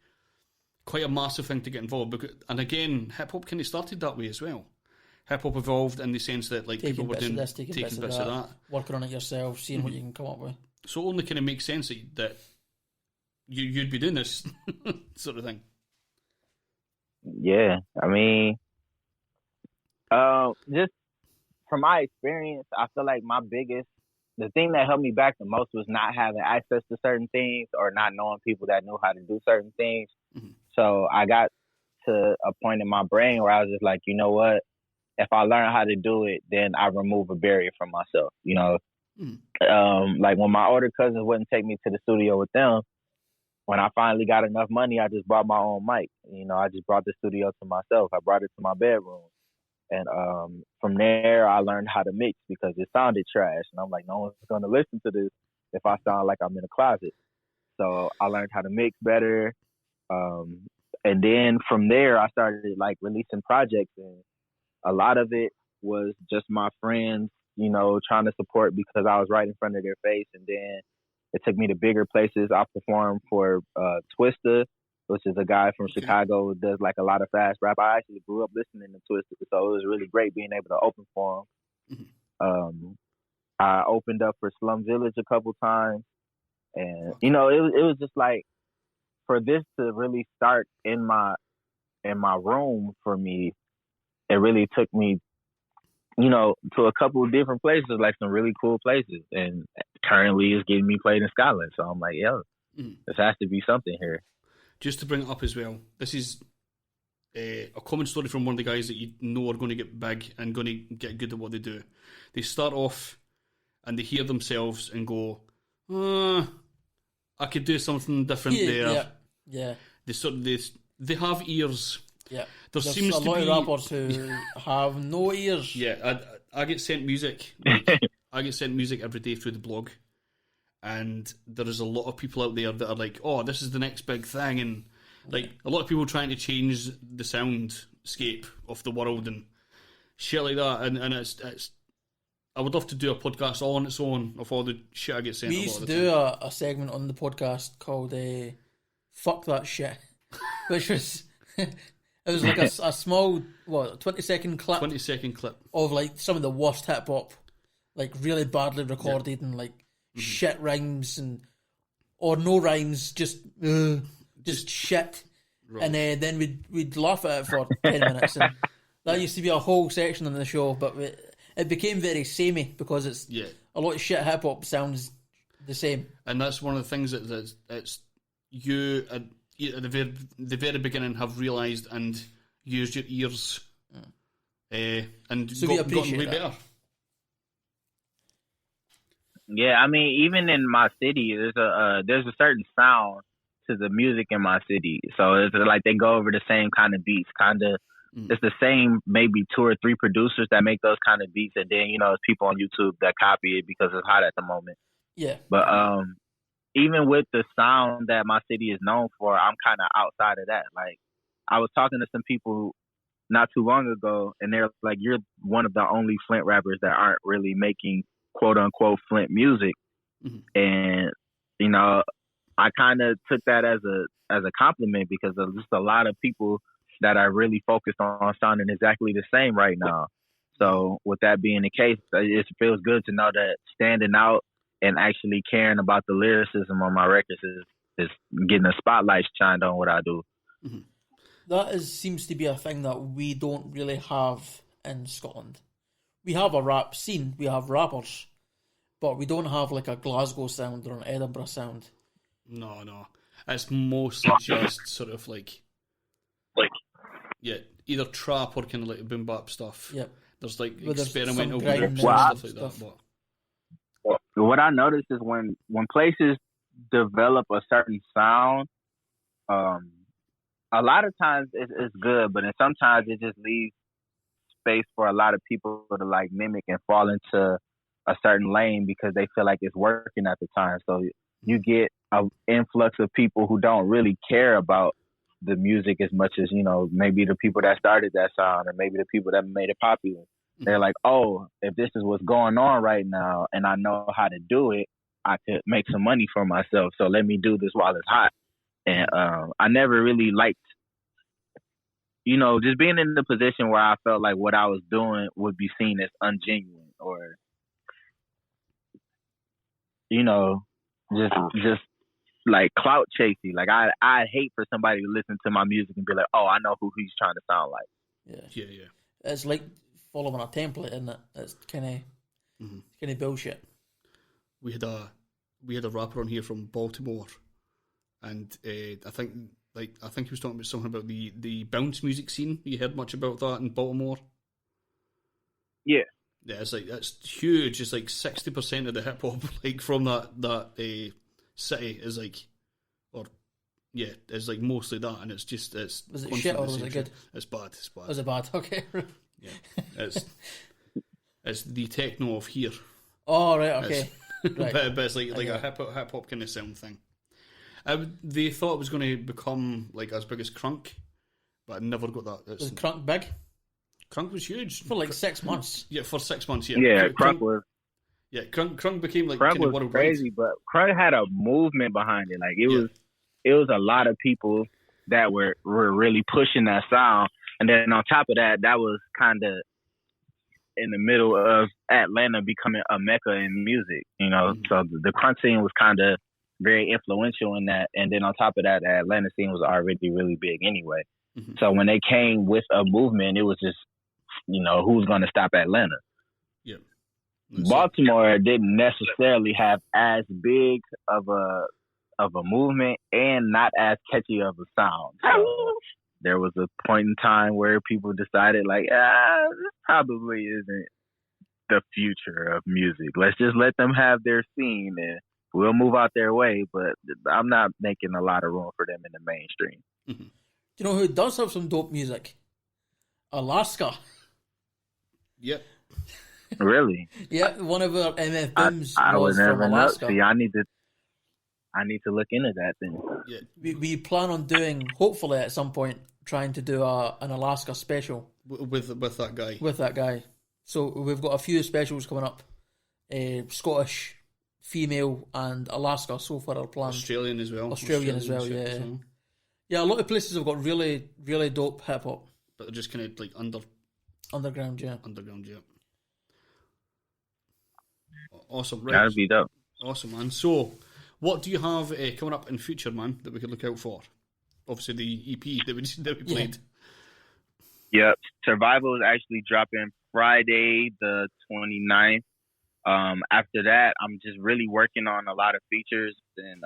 quite a massive thing to get involved. And again, hip hop kind of started that way as well. Hip hop evolved in the sense that like Taking people were doing bits of that, working on it yourself, seeing what you can come up with. So it only kind of makes sense that you'd be doing this sort of thing. Yeah, I mean, just from my experience, I feel like the thing that held me back the most was not having access to certain things or not knowing people that knew how to do certain things. Mm-hmm. So I got to a point in my brain where I was just like, you know what? If I learn how to do it, then I remove a barrier from myself. You know, like when my older cousins wouldn't take me to the studio with them, when I finally got enough money, I just bought my own mic. You know, I just brought the studio to myself. I brought it to my bedroom. And from there, I learned how to mix because it sounded trash. And I'm like, no one's going to listen to this if I sound like I'm in a closet. So I learned how to mix better. And then from there, I started like releasing projects. And a lot of it was just my friends, you know, trying to support because I was right in front of their face. And then it took me to bigger places. I performed for Twista, which is a guy from Chicago who does like a lot of fast rap. I actually grew up listening to Twista, so it was really great being able to open for him. Mm-hmm. I opened up for Slum Village a couple times, and you know, it was just like for this to really start in my room for me, it really took me, you know, to a couple of different places, like some really cool places, and currently it's getting me played in Scotland. So I'm like, yo, this has to be something here. Just to bring it up as well, this is a common story from one of the guys that you know are going to get big and going to get good at what they do. They start off and they hear themselves and go, I could do something different there. Yeah. They have ears. Yeah. There's a lot of rappers who have no ears. Yeah, I get sent music. I get sent music every day through the blog. And there is a lot of people out there that are like, oh, this is the next big thing. And like a lot of people trying to change the soundscape of the world and shit like that. And it's I would love to do a podcast all on its own of all the shit I get sent. We used to do a segment on the podcast called Fuck That Shit, which was, it was like a small, 20-second clip? 20-second clip. Of like some of the worst hip hop, like really badly recorded and like shit rhymes or no rhymes, just shit. Right. And then we'd laugh at it for 10 minutes. And that used to be a whole section on the show, but it became very samey because it's a lot of shit hip hop sounds the same. And that's one of the things that it's you at the very beginning have realised and used your ears and so gotten way better. Yeah, I mean, even in my city, there's a certain sound to the music in my city. So it's like they go over the same kind of beats, it's the same maybe 2 or 3 producers that make those kind of beats, and then you know it's people on YouTube that copy it because it's hot at the moment. Yeah. But even with the sound that my city is known for, I'm kind of outside of that. Like I was talking to some people not too long ago, and they're like, "You're one of the only Flint rappers that aren't really making quote unquote Flint music," and you know, I kind of took that as a compliment because there's just a lot of people that are really focused on sounding exactly the same right now. So with that being the case, it feels good to know that standing out and actually caring about the lyricism on my records is getting a spotlight shined on what I do. That seems to be a thing that we don't really have in Scotland. We have a rap scene, we have rappers, but we don't have like a Glasgow sound or an Edinburgh sound. No. It's mostly just sort of like either trap or kind of like boom bap stuff. Yep. There's like experimental groups and stuff like that. But what I noticed is when places develop a certain sound, a lot of times it's good, but then sometimes it just leaves space for a lot of people to like mimic and fall into a certain lane because they feel like it's working at the time. So you get an influx of people who don't really care about the music as much as, you know, maybe the people that started that sound or maybe the people that made it popular. They're like, oh, if this is what's going on right now and I know how to do it, I could make some money for myself. So let me do this while it's hot. And I never really liked, you know, just being in the position where I felt like what I was doing would be seen as ungenuine or, you know, just like clout chasing. Like I hate for somebody to listen to my music and be like, oh, I know who he's trying to sound like. Yeah. It's like following a template, isn't it? It's kind of bullshit. We had a rapper on here from Baltimore, and I think he was talking about something about the bounce music scene. You heard much about that in Baltimore? Yeah. Yeah, it's like that's huge. It's like 60% of the hip hop like from that city is like, or yeah, it's like mostly that, and it's just it's. Was it shit or was it good? It's bad. It's bad. Was it bad? Okay. Yeah, it's the techno of here. Oh right, okay. Right. but it's like a hip hop kind of sound thing. They thought it was going to become like as big as Crunk, but I never got that. Was Crunk big? Crunk was huge for like 6 months. Yeah, for 6 months. Yeah, yeah. Crunk was. Yeah, Crunk became like Crunk was crazy, but Crunk had a movement behind it. Like it was a lot of people that were really pushing that sound, and then on top of that, that was kind of in the middle of Atlanta becoming a mecca in music. You know, so the Crunk scene was kind of very influential in that, and then on top of that, the Atlanta scene was already really big anyway. So when they came with a movement, it was just, you know, who's going to stop Atlanta? Yeah. Baltimore didn't necessarily have as big of a movement and not as catchy of a sound. So there was a point in time where people decided like, this probably isn't the future of music. Let's just let them have their scene and we'll move out their way. But I'm not making a lot of room for them in the mainstream. Do you know who does have some dope music? Alaska. Yep. Really? Yeah, one of our MF Booms I was never from know. Alaska. See, I need to look into that then. Yeah. We plan on doing, hopefully at some point, trying to do an Alaska special with that guy. With that guy. So we've got a few specials coming up. Scottish, female, and Alaska so far are planned. Australian as well. Yeah. So. Yeah, a lot of places have got really, really dope hip hop. But they're just kind of like underground, yeah. Awesome, right? That'd be dope. Awesome, man. So, what do you have coming up in future, man, that we could look out for? Obviously, the EP that we played. Yep. Survival is actually dropping Friday the 29th. After that, I'm just really working on a lot of features and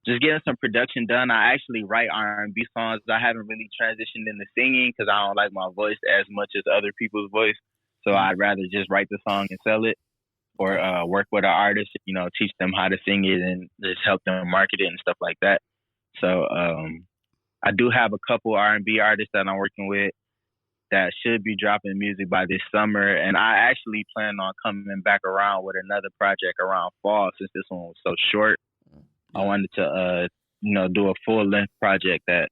just getting some production done. I actually write R&B songs. I haven't really transitioned into singing because I don't like my voice as much as other people's voice. So I'd rather just write the song and sell it, or work with an artist, you know, teach them how to sing it and just help them market it and stuff like that. So I do have a couple R&B artists that I'm working with that should be dropping music by this summer. And I actually plan on coming back around with another project around fall since this one was so short. I wanted to, do a full-length project that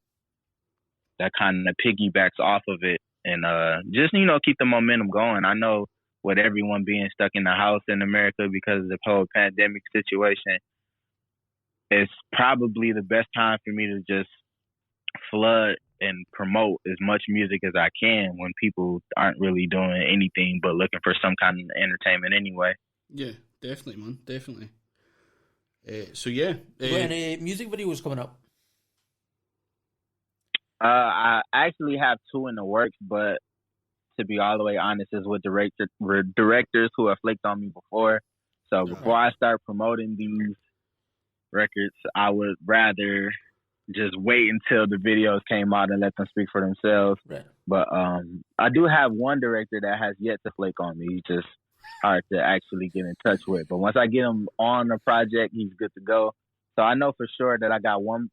kind of piggybacks off of it and just, keep the momentum going. I know with everyone being stuck in the house in America because of the whole pandemic situation, it's probably the best time for me to just flood and promote as much music as I can when people aren't really doing anything but looking for some kind of entertainment anyway. Yeah, definitely, man. Definitely. So yeah, got any music videos coming up? I actually have 2 in the works, but to be all the way honest, is with directors who have flaked on me before. So before I start promoting these records, I would rather just wait until the videos came out and let them speak for themselves. Right. But I do have one director that has yet to flake on me. He's just hard to actually get in touch with. But once I get him on the project, he's good to go. So I know for sure that I got one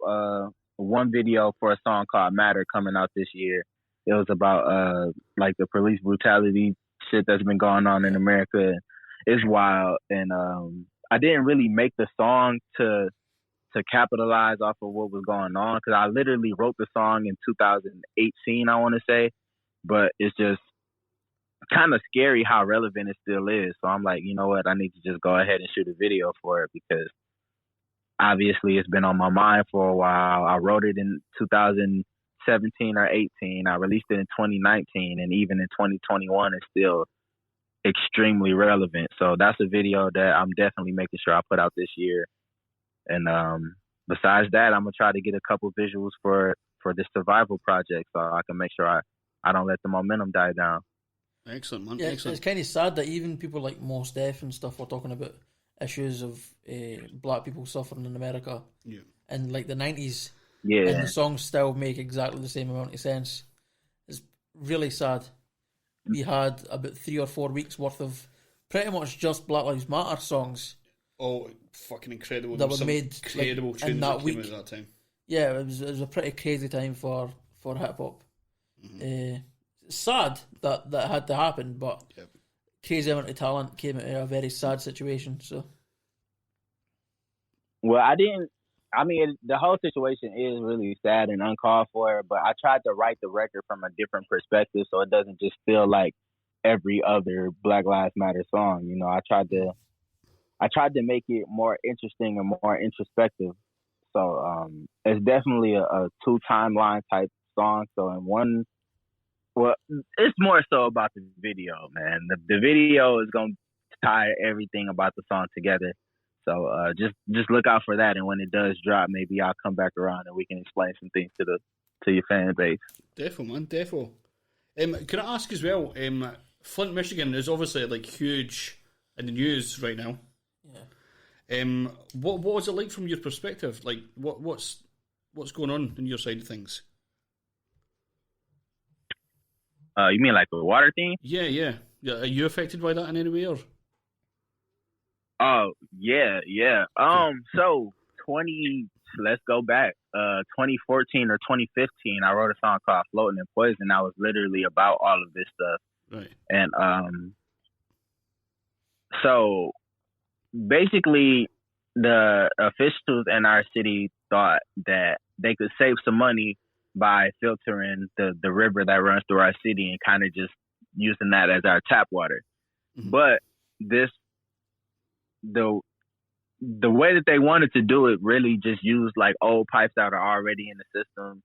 video for a song called Matter coming out this year. It was about like the police brutality shit that's been going on in America. It's wild, and I didn't really make the song to capitalize off of what was going on, because I literally wrote the song in 2018, I want to say, but it's just kind of scary how relevant it still is. So I'm like, you know what, I need to just go ahead and shoot a video for it, because obviously it's been on my mind for a while. I wrote it in 2017 or 18. I released it in 2019, and even in 2021 it's still extremely relevant. So that's a video that I'm definitely making sure I put out this year. And besides that, I'm gonna try to get a couple visuals for this survival project, so I can make sure I don't let the momentum die down. Excellent, man. Yeah, Excellent. it's kind of sad that even people like Mos Def and stuff were talking about issues of black people suffering in America in like the 90s. Yeah. And the songs still make exactly the same amount of sense. It's really sad. We had about 3 or 4 weeks worth of pretty much just Black Lives Matter songs. Oh, fucking incredible. That were made incredible tunes in that that week. came out at that time. Yeah, it was a pretty crazy time for hip hop. It's sad that had to happen, but crazy amount of talent came out of a very sad situation. So, well, the whole situation is really sad and uncalled for, but I tried to write the record from a different perspective, so it doesn't just feel like every other Black Lives Matter song. You know, I tried to make it more interesting and more introspective. So it's definitely a 2 timeline type song. So in one, well, it's more so about the video, man. The video is gonna tie everything about the song together. So just look out for that, and when it does drop, maybe I'll come back around and we can explain some things to your fan base. Defo, man, defo. Can I ask as well? Flint, Michigan is obviously like huge in the news right now. Yeah. What was it like from your perspective? Like, what's going on your side of things? You mean like the water thing? Yeah. Are you affected by that in any way, or? Oh, yeah. So let's go back. 2014 or 2015, I wrote a song called Floating in Poison. That was literally about all of this stuff. Right. And so basically the officials in our city thought that they could save some money by filtering the river that runs through our city and kind of just using that as our tap water. Mm-hmm. But the way that they wanted to do it really just used like old pipes that are already in the system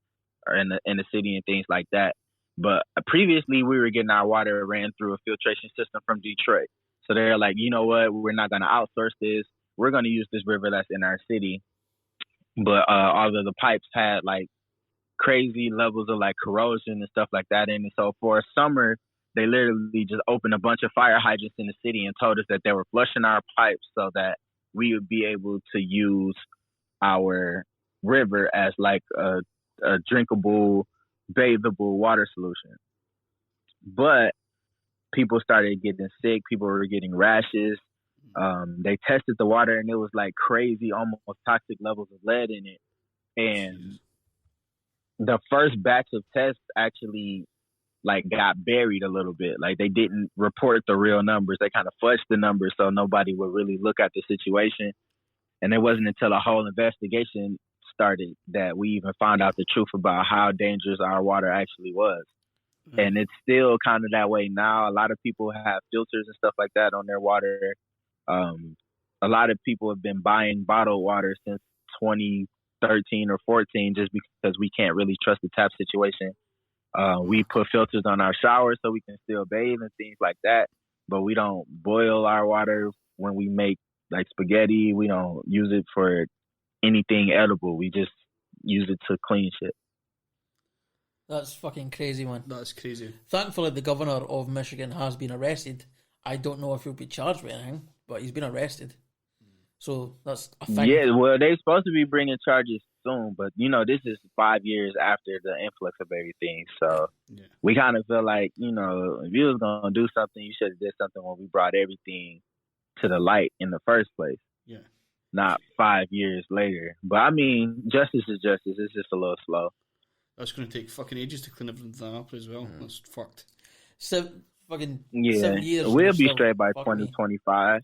or in the city and things like that. But previously we were getting our water ran through a filtration system from Detroit. So they're like, you know what, we're not going to outsource this. We're going to use this river that's in our city. But all of the pipes had like crazy levels of like corrosion and stuff like that in it. So for a summer, they literally just opened a bunch of fire hydrants in the city and told us that they were flushing our pipes so that we would be able to use our river as like a drinkable, bathable water solution. But people started getting sick. People were getting rashes. They tested the water and it was like crazy, almost toxic levels of lead in it. And the first batch of tests actually like got buried a little bit. Like they didn't report the real numbers. They kind of fudged the numbers so nobody would really look at the situation. And it wasn't until a whole investigation started that we even found out the truth about how dangerous our water actually was. Mm-hmm. And it's still kind of that way now. A lot of people have filters and stuff like that on their water. A lot of people have been buying bottled water since 2013 or 14 just because we can't really trust the tap situation. We put filters on our showers so we can still bathe and things like that, but we don't boil our water when we make like spaghetti. We don't use it for anything edible. We just use it to clean shit. That's fucking crazy, man. That's crazy. Thankfully, the governor of Michigan has been arrested. I don't know if he'll be charged with anything, but he's been arrested. So that's a thing. Yeah, well, they're supposed to be bringing charges soon, but you know, this is 5 years after the influx of everything. So we kind of feel like, you know, if you was gonna do something, you should have did something when we brought everything to the light in the first place. Yeah. not 5 years later. But I mean, justice is justice. It's just a little slow. That's going to take fucking ages to clean everything up as well. That's fucked. 7 years. We'll be straight by 2025.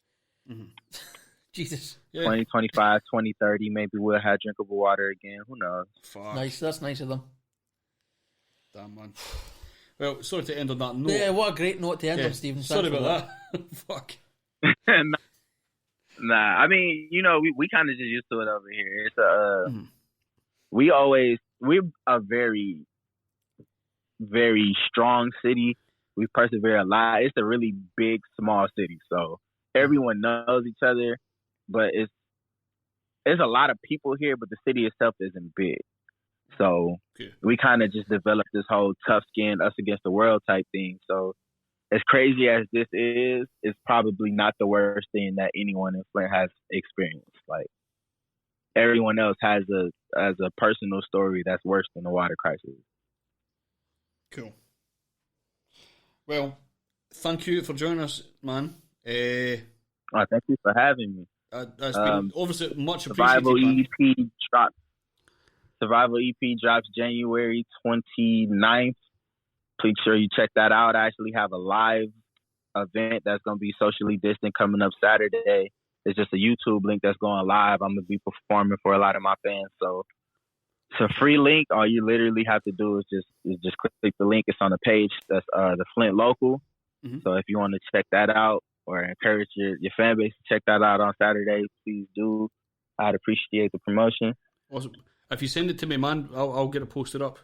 Mm-hmm. Jesus. 2025, 2030, maybe we'll have drinkable water again. Who knows? Fuck. Nice. That's nice of them. Damn, man. Well, sorry to end on that note. Yeah, what a great note to end on, Stephen. Sorry about that. Fuck. Nah, I mean, you know, we kind of just used to it over here. It's we're a very, very strong city. We persevere a lot. It's a really big, small city, so everyone knows each other. But it's a lot of people here, but the city itself isn't big. So we kind of just developed this whole tough skin, us against the world type thing. So as crazy as this is, it's probably not the worst thing that anyone in Flint has experienced. Like, everyone else has a personal story that's worse than the water crisis. Cool. Well, thank you for joining us, man. Thank you for having me. That's been obviously much Survival appreciated. Survival EP drops January 29th. Please sure you check that out. I actually have a live event that's going to be socially distant coming up Saturday. It's just a YouTube link that's going live. I'm going to be performing for a lot of my fans. So it's a free link. All you literally have to do is just click the link. It's on the page. That's the Flint Local. Mm-hmm. So if you want to check that out or encourage your fan base to check that out on Saturday, please do. I'd appreciate the promotion. Awesome. If you send it to me, man, I'll get it posted up.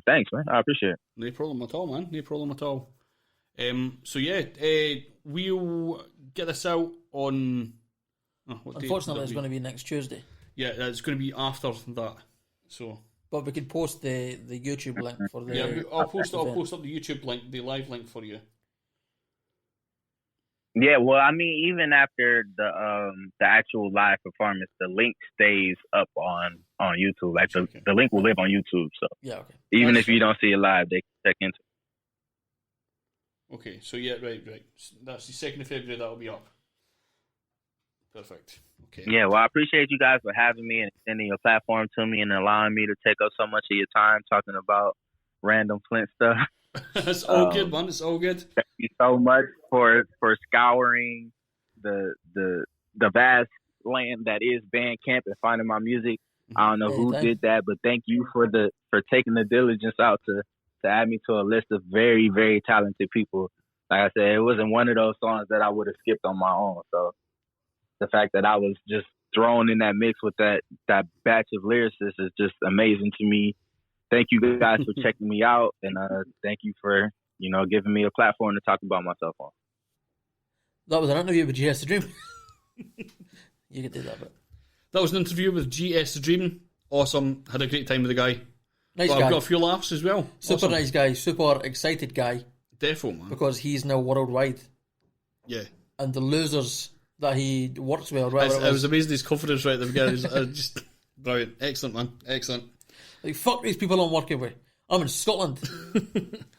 Thanks, man. I appreciate it. No problem at all, man. No problem at all. So yeah, we'll get this out on. Unfortunately, it's going to be next Tuesday. Yeah, it's going to be after that. So, but we can post the YouTube link for the. Yeah, I'll post up the YouTube link, the live link for you. Yeah, well, I mean, even after the actual live performance, the link stays up on YouTube. Like the link will live on YouTube. So yeah, okay. Even if you don't see it live, they can check into it. Okay, so yeah, right. That's the 2nd of February. That'll be up. Perfect. Okay. Yeah, well, I appreciate you guys for having me and extending your platform to me and allowing me to take up so much of your time talking about random Flint stuff. It's all good, man. It's all good. Thank you so much for scouring the vast land that is Bandcamp and finding my music. I don't know who did that, but thank you for taking the diligence out to add me to a list of very, very talented people. Like I said, it wasn't one of those songs that I would have skipped on my own. So the fact that I was just thrown in that mix with that batch of lyricists is just amazing to me. Thank you guys for checking me out, and thank you for giving me a platform to talk about myself on. That was an interview with GS DreaM. You can do that, but that was an interview with GS DreaM. Awesome. Had a great time with the guy. Nice but guy. I've got a few laughs as well. Super nice guy. Super excited guy. Defo, man. Because he's now worldwide. Yeah. And the losers that he works with. I was amazed at his confidence right at the beginning. Just brilliant. Excellent, man. Excellent. Like, fuck these people I'm working with. I'm in Scotland.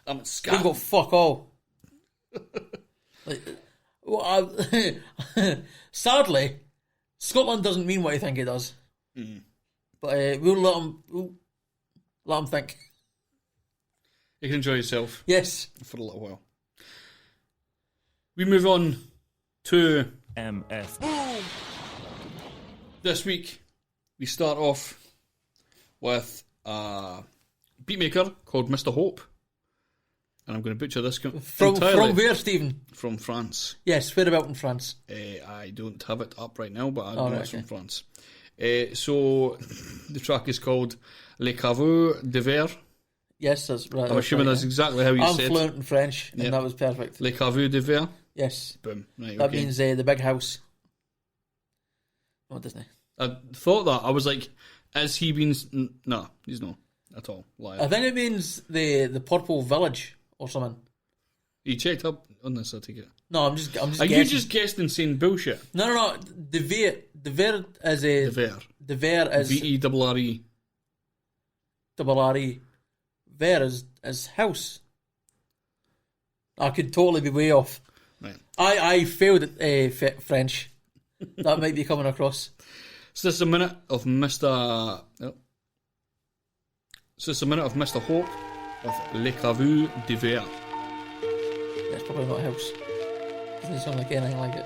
I'm in Scotland. They've got fuck all. Sadly, Scotland doesn't mean what you think it does. Mm-hmm. But we'll let them think. You can enjoy yourself. Yes. For a little while. We move on to MF. This week, we start off with a beatmaker called Mr. Hope. And I'm going to butcher this from where, Stephen? From France. Yes, where about in France? I don't have it up right now, but I know it's from France. So the track is called Le Caveau de Verre. Yes, that's right. I'm assuming that's exactly how you said it. I'm fluent in French, and that was perfect. Le Caveau de Verre? Yes. Boom. Right, that means the big house. Oh, doesn't it? I thought that. I was like, has he been... No, he's not at all. Liar. I think it means the purple village or something. You checked up on this, I take it? No, I'm just Are guessing. You just guessed and saying bullshit? No. The Verre is a... The Verre is... V-E-R-R-E. R-E. Verre is house. I could totally be way off. Right. I failed at French. That might be coming across. So this is a minute of Mista. Oh. So this is a minute of Mr. Hope with Le Caveau de Verre. That's probably not House. Doesn't sound like anything like it.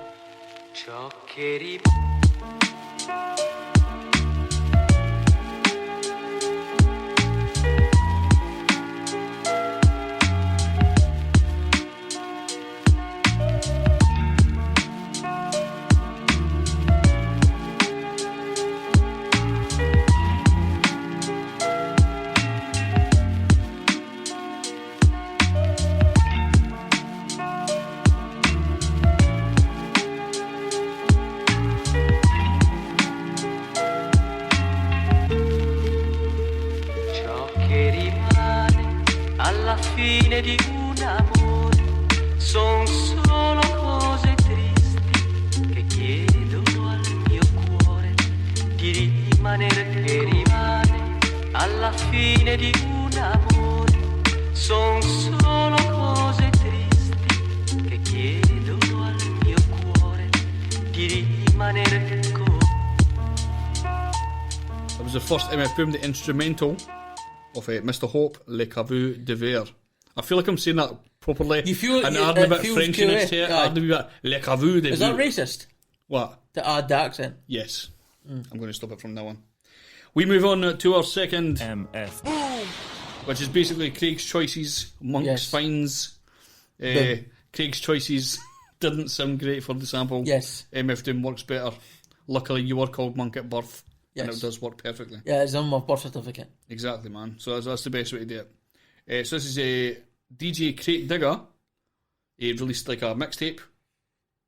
fine di un amore son solo cose tristi che chiedono al mio cuore di rimanere che rimane alla fine di un amore son solo cose tristi che chiedono al mio cuore di rimanere con. That was the first MF Boom, the instrumental of Mr. Hope, Le Caveau de Verre. I feel like I'm saying that properly. You feel and it, adding a bit feels Frenchy next to it. correct, Adding a bit Le Caveau de Verre. Is that racist? What? To add the accent? Yes. I'm going to stop it from now on. We move on to our second MF, which is basically Craig's choices, Monk's finds. Craig's choices didn't sound great for the sample. Yes. MF Doom works better. Luckily, you were called Monk at birth. Yes. And it does work perfectly. Yeah, it's on my birth certificate. Exactly, man. So that's the best way to do it. So this is a DJ Krate Digga. He released like a mixtape.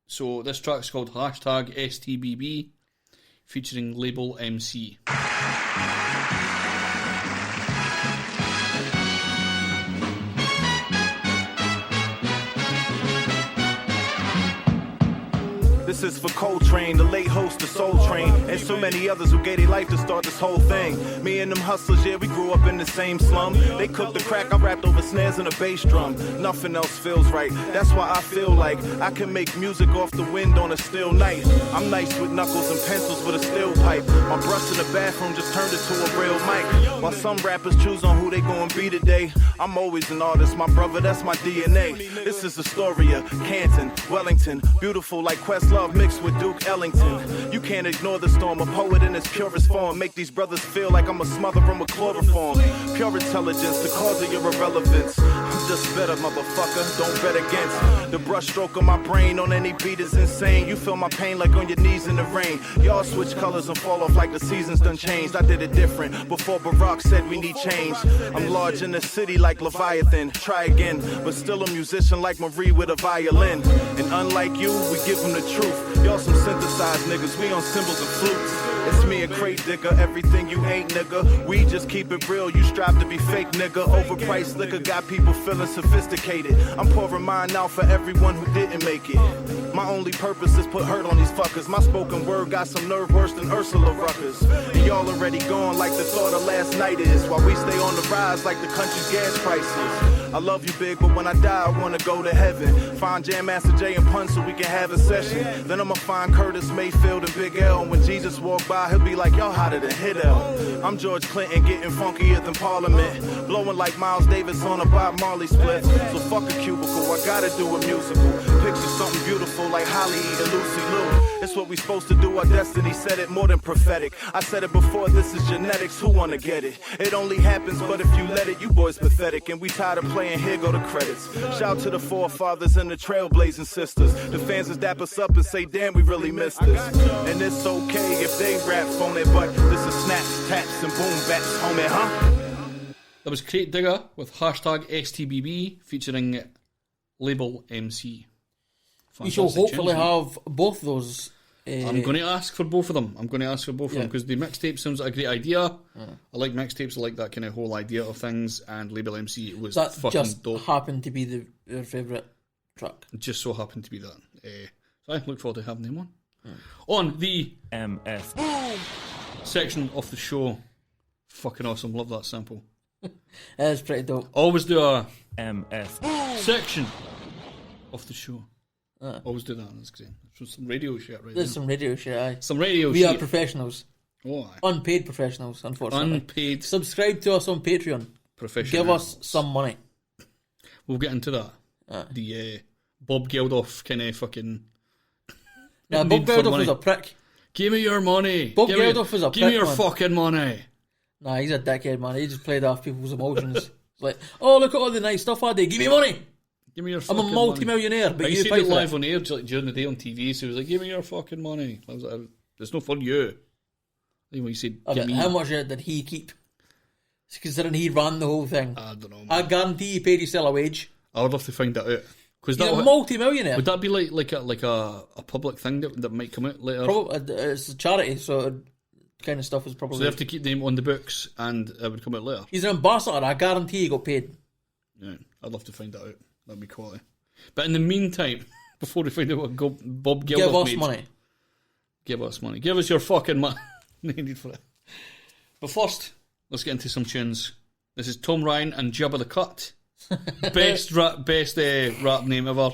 So this track's called #STBB, featuring Label MC. This is for Coltrane, the late host of Soul Train, and so many others who gave their life to start this whole thing. Me and them hustlers, yeah, we grew up in the same slum. They cooked the crack, I rapped over snares and a bass drum. Nothing else feels right, that's why I feel like I can make music off the wind on a still night. I'm nice with knuckles and pencils with a steel pipe. My brush in the bathroom just turned into a real mic. While some rappers choose on who they gonna be today, I'm always an artist, my brother, that's my DNA. This is Astoria, Canton, Wellington, beautiful like Questlove mixed with Duke Ellington. You can't ignore the storm, a poet in its purest form. Make these brothers feel like I'ma smother them with chloroform. Pure intelligence, the cause of your irrelevance. I'm just better, motherfucker, don't bet against. The brush stroke of my brain on any beat is insane. You feel my pain like on your knees in the rain. Y'all switch colors and fall off like the seasons done changed. I did it different before Barack said we need change. I'm large in the city like Leviathan. Try again, but still a musician like Marie with a violin. And unlike you, we give them the truth. Y'all some synthesized niggas, we on cymbals and flutes. It's me and Krate Digga, everything you ain't, nigga. We just keep it real, you strive to be fake, nigga. Overpriced liquor got people feeling sophisticated. I'm pouring mine out for everyone who didn't make it. My only purpose is put hurt on these fuckers. My spoken word got some nerve worse than Ursula Ruckers. And y'all already gone like the thought of last night is. While we stay on the rise like the country's gas prices. I love you big, but when I die I wanna go to heaven. Find Jam Master Jay and Pun so we can have a session. Then I'ma find Curtis Mayfield and Big L. And when Jesus walk by, he'll be like, y'all hotter than Hit L. I'm George Clinton getting funkier than Parliament. Blowing like Miles Davis on a Bob Marley split. So fuck a cubicle, I gotta do a musical. Picture something beautiful like Holly and Lucy Liu. It's what we supposed to do, our destiny said it more than prophetic. I said it before, this is genetics, who wanna get it? It only happens, but if you let it, you boys pathetic. And we tired of playing, here go the credits. Shout to the forefathers and the trailblazing sisters. The fans just dap us up and say, damn, we really missed this. And it's okay if they rap on it, but this is snaps, taps, and boom bats, homie, huh? That was Krate Digga with #STBB featuring Label MC. We shall hopefully have both those. I'm going to ask for both of them. Because the mixtape sounds like a great idea. I like mixtapes. I like that kind of whole idea of things. And Label MC was that fucking just dope. Happened to be their favourite track. It just so happened to be that. So I look forward to having them on. On the MF section of the show. Fucking awesome. Love that sample. That's pretty dope. Always do a MF section of the show. Always do that. That's great. Some radio shit, right? There's some radio shit, aye. Some radio we shit. We are professionals. Oh, aye. Unpaid professionals, unfortunately. Unpaid. Subscribe to us on Patreon. Professionals. Give us some money. We'll get into that. The Bob Geldof kind of fucking... Yeah, Bob Geldof was a prick. Give me your money. Bob Geldof was a prick, Give me your man. fucking money. Nah, he's a dickhead, man. He just played off people's emotions. It's like, oh, look at all the nice stuff I did. Give me money. Give me your I'm fucking a multi-millionaire, but I you used to pay do it for live it. on air like, during the day on TV, so he was like, give me your fucking money. I was like, it's not for you. Then when he said, give me... How much did he keep? Considering he ran the whole thing. I don't know, man. I guarantee he paid himself a wage. I would love to find that out. He's a multi-millionaire. Would that be like a public thing that might come out later? It's a charity, so kind of stuff is probably... So they have to keep them on the books and it would come out later? He's an ambassador. I guarantee he got paid. Yeah, I'd love to find that out. That'd be quality. But in the meantime, before we find out what Bob Geldof Give us made, money. Give us money. Give us your fucking money needed for it. But first, let's get into some tunes. This is Tom Ryan and Jabba the Cut. best rap name ever.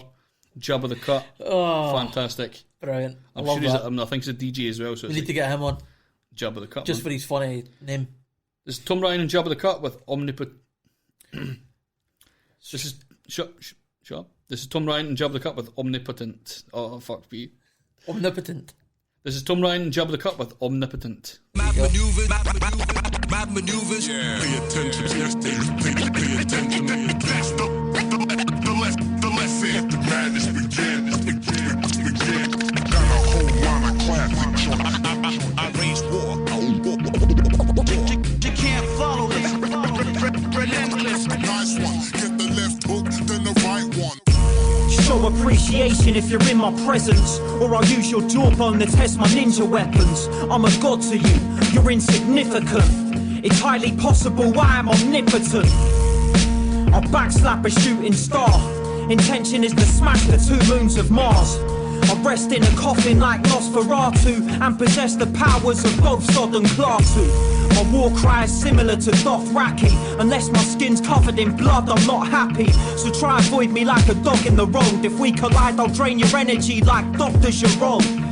Jabba the Cut. Oh, fantastic. Brilliant. I'm sure he's I think he's a DJ as well. So we need to get him on. Jabba the Cut. Just for his funny name. This is Tom Ryan and Jabba the Cut with Omnipitent. This is shut up. This is Tom Ryan and Jabba the Cut with Omnipitent. Oh fuck me. Omnipitent. This is Tom Ryan and Jabba the Cut with Omnipitent. Mad maneuvers. Yeah. Pay attention. Pay attention. That's the lesson. The madness begins. Got a whole line of classic. I raise war. You can't follow this. Relentless. Nice one. Get the left hook, then the right one. Show appreciation if you're in my presence, or I'll use your jawbone to test my ninja weapons. I'm a god to you, you're insignificant. It's highly possible I am omnipotent. I'll backslap a shooting star. Intention is to smash the 2 moons of Mars. I rest in a coffin like Nosferatu and possess the powers of both Sod and Klaatu. My war cry is similar to Dothraki. Unless my skin's covered in blood, I'm not happy. So try avoid me like a dog in the road. If we collide, I'll drain your energy like Dr. Jerome.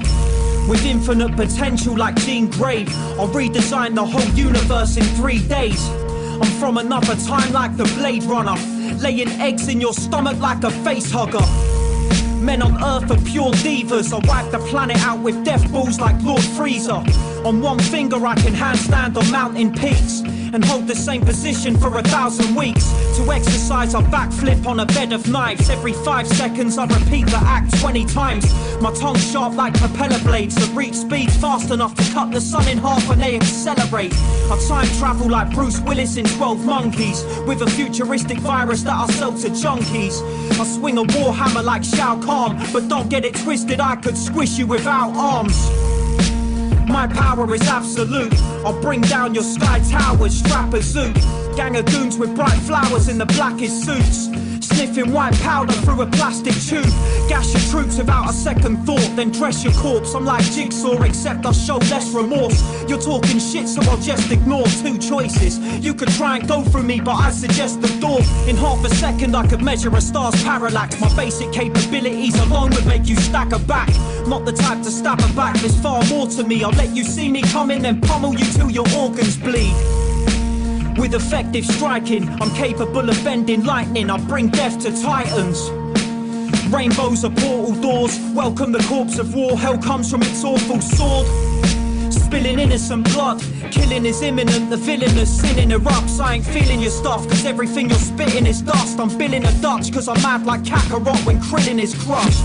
With infinite potential like Jean Grey, I'll redesign the whole universe in 3 days. I'm from another time like the Blade Runner, laying eggs in your stomach like a face hugger. Men on Earth are pure divas. I wipe the planet out with death balls like Lord Freezer. On one finger I can handstand on mountain peaks and hold the same position for 1,000 weeks. To exercise I backflip on a bed of knives. Every 5 seconds I repeat the act 20 times. My tongue's sharp like propeller blades that reach speeds fast enough to cut the sun in half when they accelerate. I time travel like Bruce Willis in 12 Monkeys, with a futuristic virus that I sell to junkies. I swing a warhammer like Shao Kahn, but don't get it twisted, I could squish you without arms. My power is absolute. I'll bring down your sky towers, strap a zoot. Gang of goons with bright flowers in the blackest suits, sniffing white powder through a plastic tube. Gas your troops without a second thought, then dress your corpse. I'm like Jigsaw, except I show less remorse. You're talking shit, so I'll just ignore 2 choices. You could try and go through me, but I suggest the door. In half a second I could measure a star's parallax. My basic capabilities alone would make you stagger back. Not the type to stab a back, there's far more to me. I'll let you see me coming, then pummel you till your organs bleed. With effective striking, I'm capable of bending lightning. I bring death to titans. Rainbows are portal doors. Welcome the corpse of war. Hell comes from its awful sword. Spilling innocent blood. Killing is imminent. The villainous sinning erupts. I ain't feeling your stuff, cause everything you're spitting is dust. I'm billing a Dutch, cause I'm mad like Kakarot when Krillin is crushed.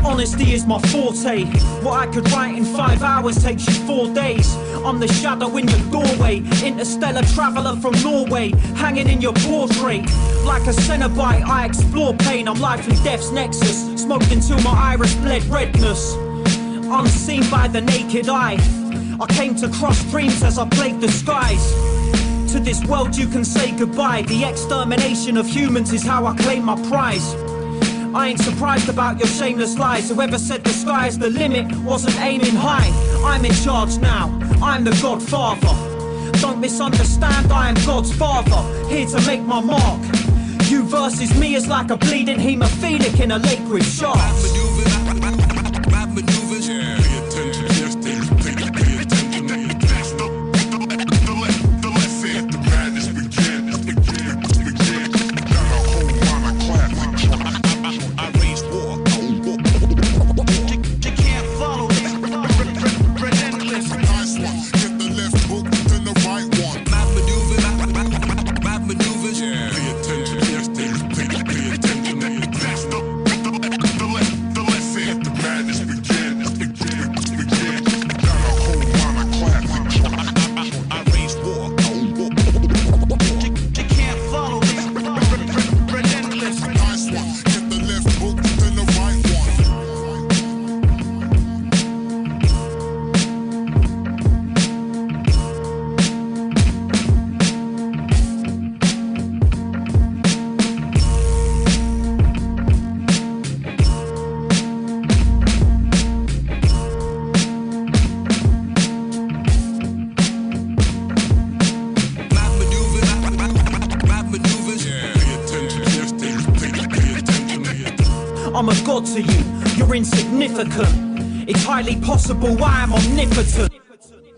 Honesty is my forte. What I could write in 5 hours takes you 4 days. I'm the shadow in your doorway, interstellar traveller from Norway, hanging in your portrait. Like a Cenobite, I explore pain. I'm life and death's nexus, smoked until my iris bled redness. Unseen by the naked eye, I came to cross dreams as I played the skies. To this world you can say goodbye. The extermination of humans is how I claim my prize. I ain't surprised about your shameless lies. Whoever said the sky is the limit wasn't aiming high. I'm in charge now, I'm the Godfather. Don't misunderstand, I am God's father, here to make my mark. You Writing verses, me is like a bleeding hemophilic in a lake with sharks. Mad maneuvers, yeah. Pay attention, yes, pay attention. That's the lesson. The madness begin. Got a whole lot of classic tracks. I raise war. You can't follow this. Relentless. Nice one. Get the left hook, then the right one. Mad maneuvers, yeah. Pay attention, yes, pay attention. That's the lesson. The madness begin. Got a whole lot of classic tracks. I raise war. You can't follow this. Relentless. Nice one. Get the left hook, then the right one. Mad maneuvers. Yeah. Pay attention, yes, pay attention. I'm a god to you, you're insignificant. It's highly possible I am omnipotent.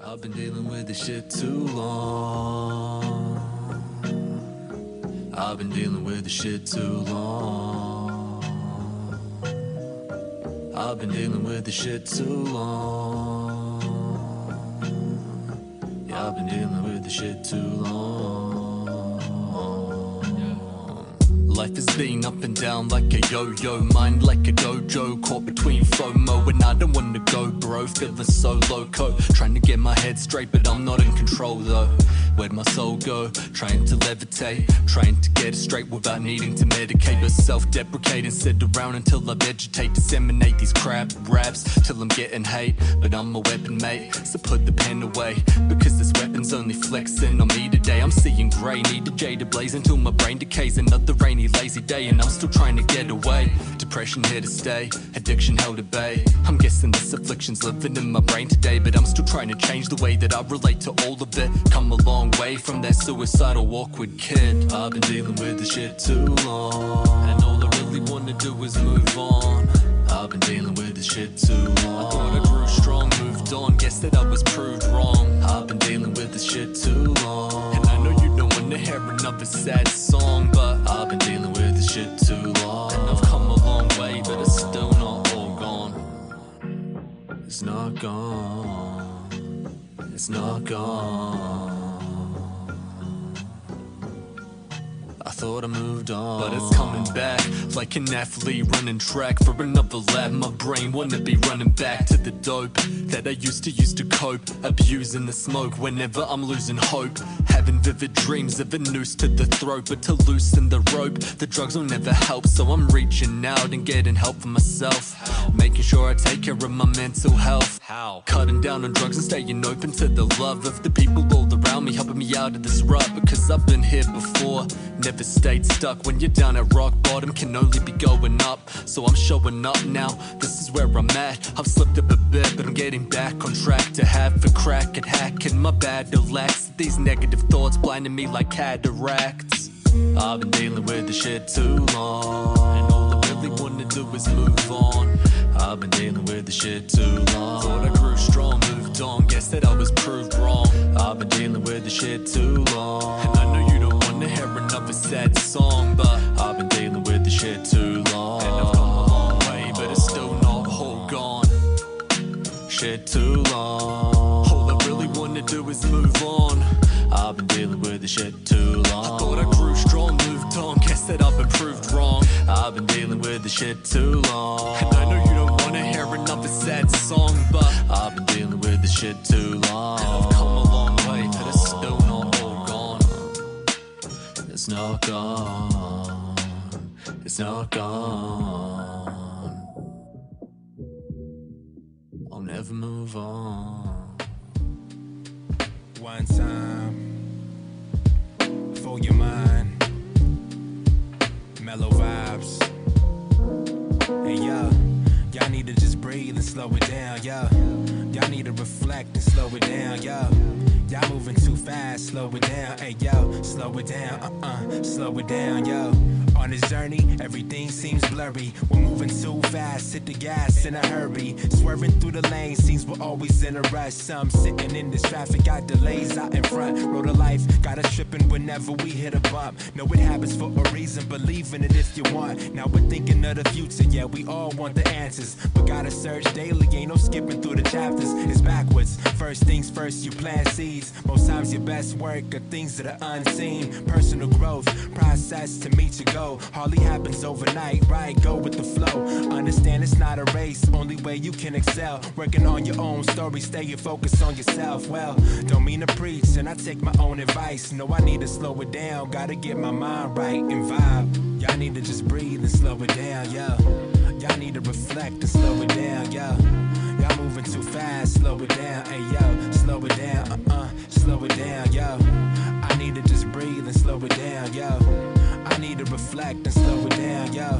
I've been dealing with this shit too long. I've been dealing with this shit too long. I've been dealing with this shit too long. Yeah, I've been dealing with this shit too long. Life has been up and down like a yo-yo, mind like a dojo, caught between FOMO and I don't wanna go, bro, feeling so loco, trying to get my head straight but I'm not in control though. Where'd my soul go? Trying to levitate, trying to get it straight without needing to medicate, but self-deprecate and sit around until I vegetate, disseminate these crap raps till I'm getting hate, but I'm a weapon, mate, so put the pen away, because this weapon's only flexing on me today. I'm seeing grey, need a J to blaze until my brain decays. Another rainy lazy day and I'm still trying to get away. Depression here to stay, addiction held at bay. I'm guessing this affliction's living in my brain today, but I'm still trying to change the way that I relate to all of it. Come a long way from that suicidal awkward kid. I've been dealing with this shit too long, and all I really wanna do is move on. I've been dealing with this shit too long. I thought I grew strong, moved on, guess that I was proved wrong. I've been dealing with this shit too long, and I know you don't wanna hear another sad song, but I've been dealing with this shit too long. And I've come a long way, but it's still not all gone. It's not gone. It's not gone. I thought I moved on, but it's coming back like an athlete running track for another lap. My brain wanna be running back to the dope that I used to cope, abusing the smoke whenever I'm losing hope, having vivid dreams of a noose to the throat, but to loosen the rope, the drugs will never help, so I'm reaching out and getting help for myself, making sure I take care of my mental health. How? Cutting down on drugs and staying open to the love of the people all around me, helping me out of this rut, because I've been here before, never stayed stuck. When you're down at rock bottom, can only be going up, so I'm showing up now, this is where I'm at. I've slipped up a bit, but I'm getting back on track to have a crack at hacking my bad relax. These negative thoughts blinding me like cataracts. I've been dealing with this shit too long, and all I really wanna do is move on. I've been dealing with this shit too long. Thought I grew strong, moved on, guess that I was proved wrong. I've been dealing with this shit too long, and I know you don't wanna hear another sad song, but I've been dealing with this shit too long, and I've come a long way, but it's still not all gone. Shit too long. All I really wanna do is move on. I've been dealing with this shit too long. I thought I grew strong, moved on, guess that I've been proved wrong. I've been dealing with this shit too long, and I know you don't wanna hear another sad song, but I've been dealing with this shit too long, and I've come a long way, but it's still not all gone. It's not gone. It's not gone. I'll never move on. One time for your mind, mellow vibes. Hey yo, y'all need to just breathe and slow it down, yo. Y'all need to reflect and slow it down, yo. Y'all moving too fast, slow it down, hey yo, slow it down, slow it down, yo. On this journey, everything seems blurry. We're moving too fast, hit the gas in a hurry. Swerving through the lane, seems we're always in a rush. Some sitting in this traffic, got delays out in front. Road of life, got us tripping whenever we hit a bump. Know it happens for a reason, believe in it if you want. Now we're thinking of the future, yeah, we all want the answers. But gotta search daily, ain't no skipping through the chapters. It's backwards, first things first, you plant seeds. Most times your best work are things that are unseen. Personal growth, process to meet your goal. Hardly happens overnight, right? Go with the flow. Understand it's not a race, only way you can excel. Working on your own story, staying focused on yourself. Well, don't mean to preach, and I take my own advice. No, I need to slow it down, gotta get my mind right and vibe. Y'all need to just breathe and slow it down, yeah. Y'all need to reflect and slow it down, yeah. Y'all moving too fast, slow it down, hey yo, slow it down, slow it down, yo. I need to just breathe and slow it down, yo. I need to reflect and slow it down, yo.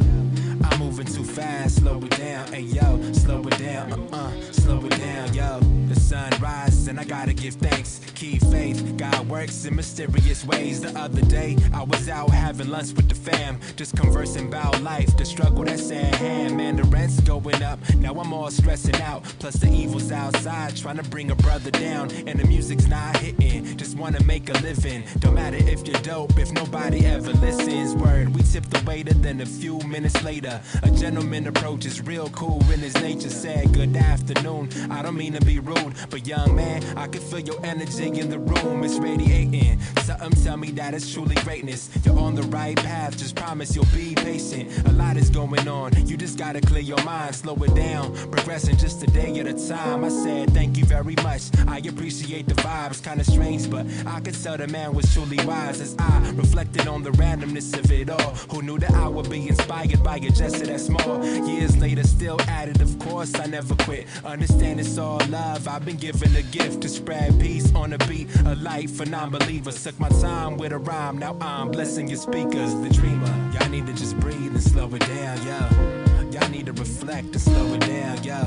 I'm moving too fast, slow it down, hey yo, slow it down, slow it down, yo. The sun rises and I gotta give thanks. Keep faith, God works in mysterious ways. The other day, I was out having lunch with the fam, just conversing about life, the struggle that's at hand. Man, the rent's going up, now I'm all stressing out. Plus the evil's outside, trying to bring a brother down. And the music's not hitting, just wanna make a living. Don't matter if you're dope, if nobody ever listens. Word, we tip the waiter, then a few minutes later, a gentleman approaches, real cool in his nature. Said, good afternoon, I don't mean to be rude, but young man, I can feel your energy in the room, it's radiating. Something tell me that it's truly greatness. You're on the right path, just promise you'll be patient. A lot is going on, you just gotta clear your mind, slow it down, progressing just a day at a time. I said, thank you very much, I appreciate the vibes. Kinda strange, but I could tell the man was truly wise as I reflected on the randomness of it all. Who knew that I would be inspired by a gesture that small? Years later, still at it, of course, I never quit. Understand it's all love, I've been given a gift to spread peace on a beat, a light for non-believers. Took my time with a rhyme, now I'm blessing your speakers, the dreamer. Y'all need to just breathe and slow it down, yo. Y'all need to reflect and slow it down, yo.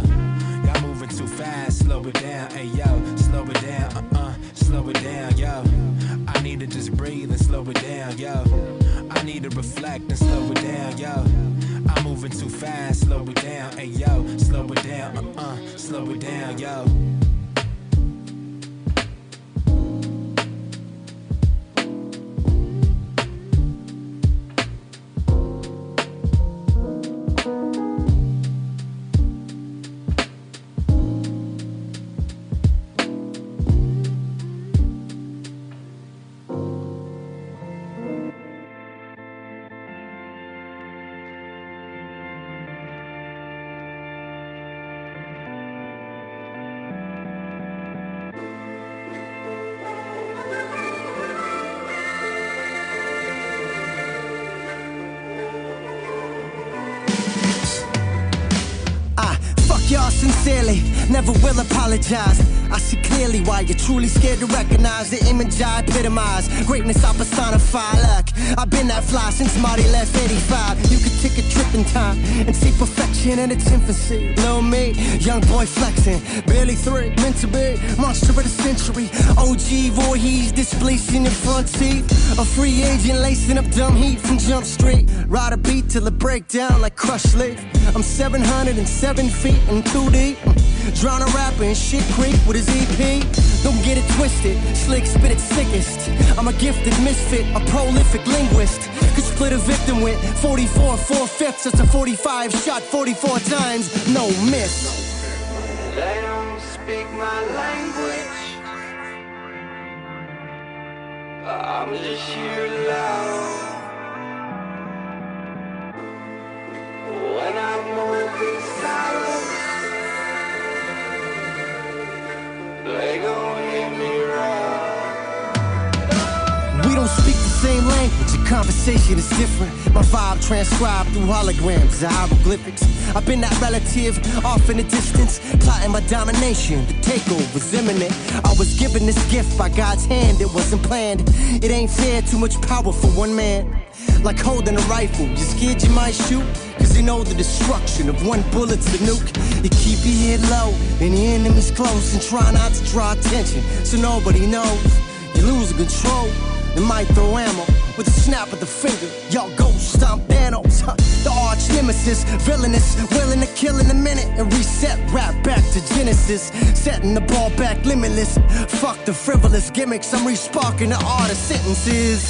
Y'all moving too fast, slow it down, hey yo, slow it down, slow it down, yo. I need to just breathe and slow it down, yo. I need to reflect and slow it down, yo. I'm moving too fast, slow it down, hey yo, slow it down, slow it down, yo. Y'all sincerely, never will apologize. I see clearly why you're truly scared to recognize the image I epitomize. Greatness I personify. Look, I've been that fly since Marty left 85. You could take a trip in time and see perfection in its infancy. Little me, young boy flexing, barely 3, meant to be monster of the century. OG Voorhees displacing your front seat. A free agent lacing up dumb heat from Jump Street. Ride a beat till it break down like crushed leaf. I'm 707 feet and 2 deep. Drown a rapper in shit creek with his EP. Don't get it twisted, slick spit its sickest. I'm a gifted misfit, a prolific linguist. Could split a victim with 44 4/5. That's a 45 shot 44 times, no miss. They don't speak my language. I'm just here loud. When I move in silence, they gon' hear me round. We don't speak the same language, the conversation is different. My vibe transcribed through holograms and hieroglyphics. I've been that relative off in the distance, plotting my domination. The takeover's imminent. I was given this gift by God's hand, it wasn't planned. It ain't fair, too much power for one man. Like holding a rifle, you scared you might shoot? Cause you know the destruction of one bullet's a nuke. You keep your head low and the enemy's close, and try not to draw attention so nobody knows. You're losing control and might throw ammo with a snap of the finger. Y'all ghost, I'm Thanos, the arch nemesis, villainous, willing to kill in a minute and reset rap back to Genesis, setting the ball back limitless. Fuck the frivolous gimmicks, I'm resparking the art of sentences.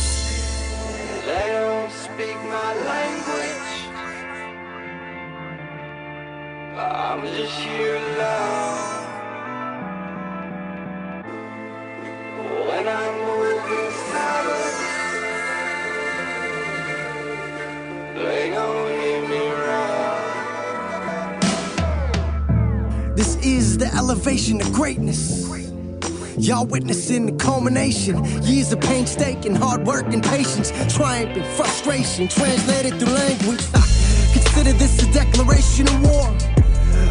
They don't speak my language. I'm just here alone. When I'm moving silent, they gon' hear me wrong. This is the elevation of greatness. Y'all witnessing the culmination. Years of painstaking, hard work and patience, triumph and frustration, translated through language. Consider this a declaration of war,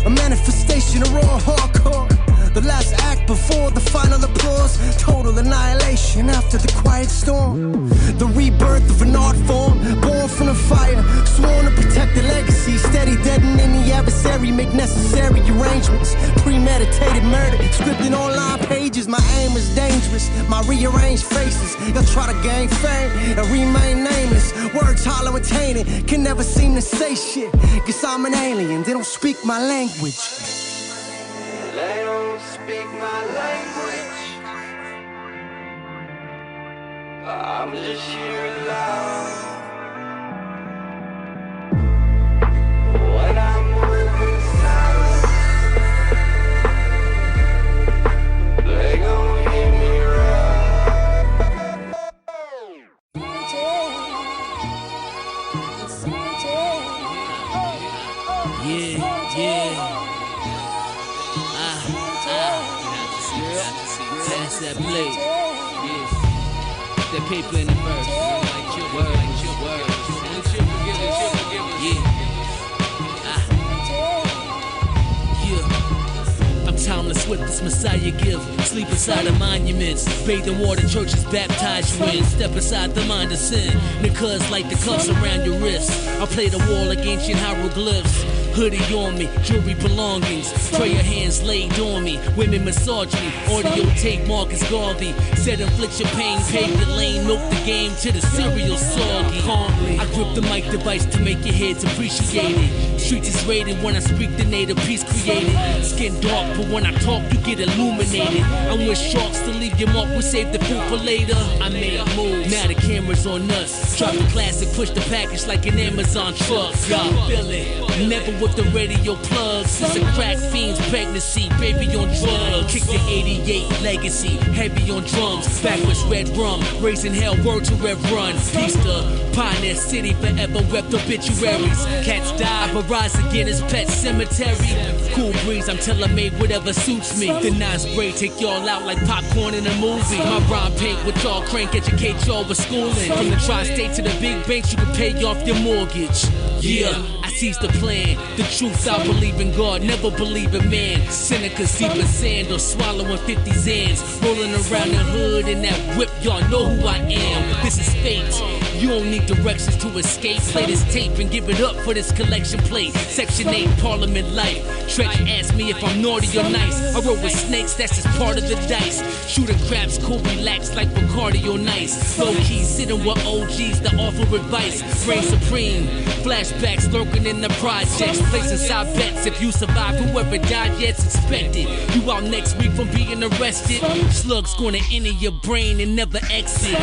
a manifestation of raw hardcore. The last act before the final applause. Total annihilation after the quiet storm. The rebirth of an art form, born from the fire, sworn to protect the legacy. Steady deadening any adversary, make necessary arrangements. Premeditated murder, scripted online pages. My aim is dangerous, my rearranged faces. Y'all try to gain fame and remain nameless. Words hollow and tainted, can never seem to say shit. Guess I'm an alien, they don't speak my language. They don't speak my language. I'm just here alone. When I'm moving silent, they gon' hear me Yeah, yeah. Pass that blade. Yeah. That paper in the verse. Yeah. I'm timeless with this Messiah gift. Sleep inside of monuments. Bathe in water, churches baptize you in. Step inside the mind of sin. Because like the cuffs around your wrist. I play the wall like ancient hieroglyphs. Hoodie on me, jewelry belongings. Prayer hands laid on me. Women massage me. Audio tape Marcus Garvey. Said inflict your pain, pave the lane. Milk the game to the cereal soggy. Calmly, I grip the mic device to make your heads appreciated. Streets is rated when I speak the native piece created. Skin dark, but when I talk you get illuminated. I'm with sharks to leave your mark, we save the food for later. I made moves, now the camera's on us. Drop the classic, push the package like an Amazon truck. Y'all feel it, never with the radio plugs. It's a crack fiend's pregnancy, baby on drugs. Kick the 88 legacy, heavy on drums. Backwards red rum, raising hell, word to Rev Run. Mista, Pioneer City, forever wept obituaries. Cats die, but rise again as pet cemetery. Cool breeze, I'm tailor-made, whatever suits me. The nice braid take y'all out like popcorn in a movie. My rhyme paint with y'all crank, educate y'all with schooling. From the tri-state to the big banks, you can pay off your mortgage. Yeah, I seize the plan. The truth, I believe in God, never believe in man. Senecas deep in sand or swallowing 50 Zans. Rolling around the hood in that whip, y'all know who I am. This is fate. You don't need directions to escape. Play this tape and give it up for this collection plate. Section 8, Parliament life. Tretch asked me if I'm naughty or nice. I roll with snakes, that's just part of the dice. Shooting craps, cool, relax like Bacardi or nice. Low key, sitting with OGs that offer advice. Reign supreme, flashbacks lurking in the projects. Placing side bets, if you survive, whoever died yet's expected. You out next week from being arrested. Slugs gonna enter your brain and never exit.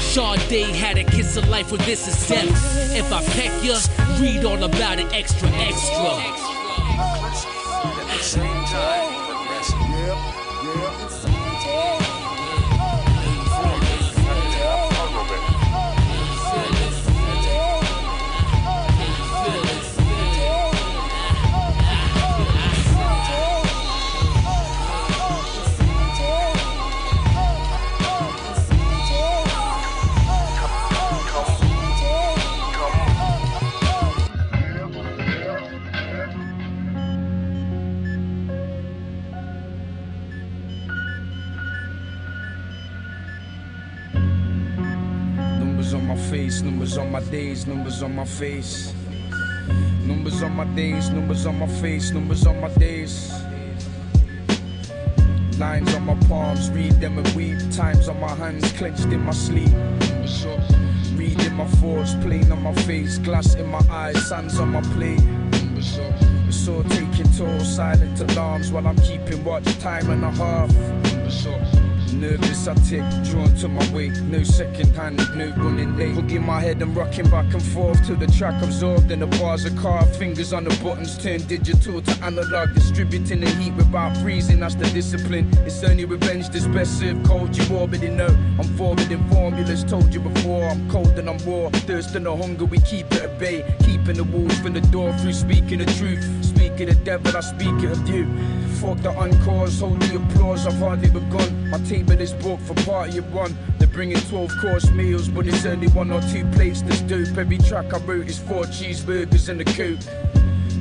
Sade had a kiss of life with this is death. If I peck ya, read all about it extra, extra. At the same time, progressive. Numbers on my days, numbers on my face. Numbers on my days, numbers on my face, numbers on my days. Lines on my palms, read them and weep. Times on my hands, clenched in my sleep. reading my thoughts, plain on my face, glass in my eyes, sands on my plate. It's all taking toll, silent alarms while I'm keeping watch, time and a half. Nervous I tick, drawn to my weight, no second hand, no running late. Hugging my head and rocking back and forth till the track absorbed and the bars are carved. Fingers on the buttons turn digital to analog, distributing the heat without freezing, that's the discipline. It's only revenge that's best served cold, you already know. I'm forwarding formulas, told you before, I'm cold and I'm raw. Thirst and the hunger, we keep it at bay, keeping the wolf in the door through speaking the truth. Speak of the devil, I speak it of you. Fuck the encores, hold the applause, I've hardly begun. My table is booked for party of one. They're bringing 12-course meals, but it's only 1 or 2 plates that's dope. Every track I wrote is 4 cheeseburgers in the coupe.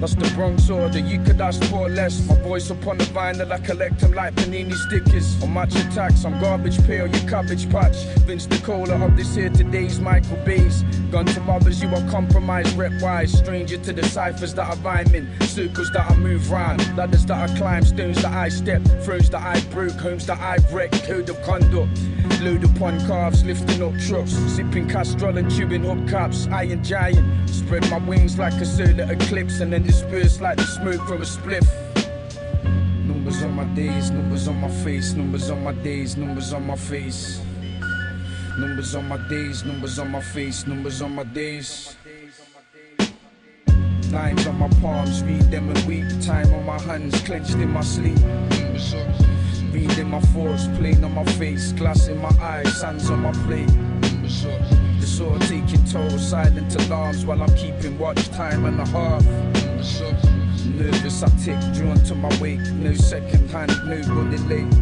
That's the Bronx order, you could ask for less. My voice upon the vinyl, I collect them like panini stickers. On match attacks, I'm garbage pail, your cabbage patch. Vince the Cola of this here today's Michael Bay's. Gun to mothers, you are compromised, rep-wise. Stranger to the ciphers that I rhyme in, circles that I move round, ladders that I climb, stones that I step, throws that I broke, homes that I wrecked, code of conduct. Load upon calves, lifting up trucks, sipping Castrol and chewing hubcaps. Iron giant, spread my wings like a solar eclipse and then disperse like the smoke from a spliff. Numbers on my days, numbers on my face, numbers on my days, numbers on my face. Numbers on my days, numbers on my face, numbers on my days. Lines on my palms, read them and weep. Time on my hands, clenched in my sleep. Reading my thoughts, plain on my face, glass in my eyes, sands on my plate. It's all taking toll, silent alarms while I'm keeping watch, time and a half. Nervous I tick, drawn to my weight, no second hand, no running late.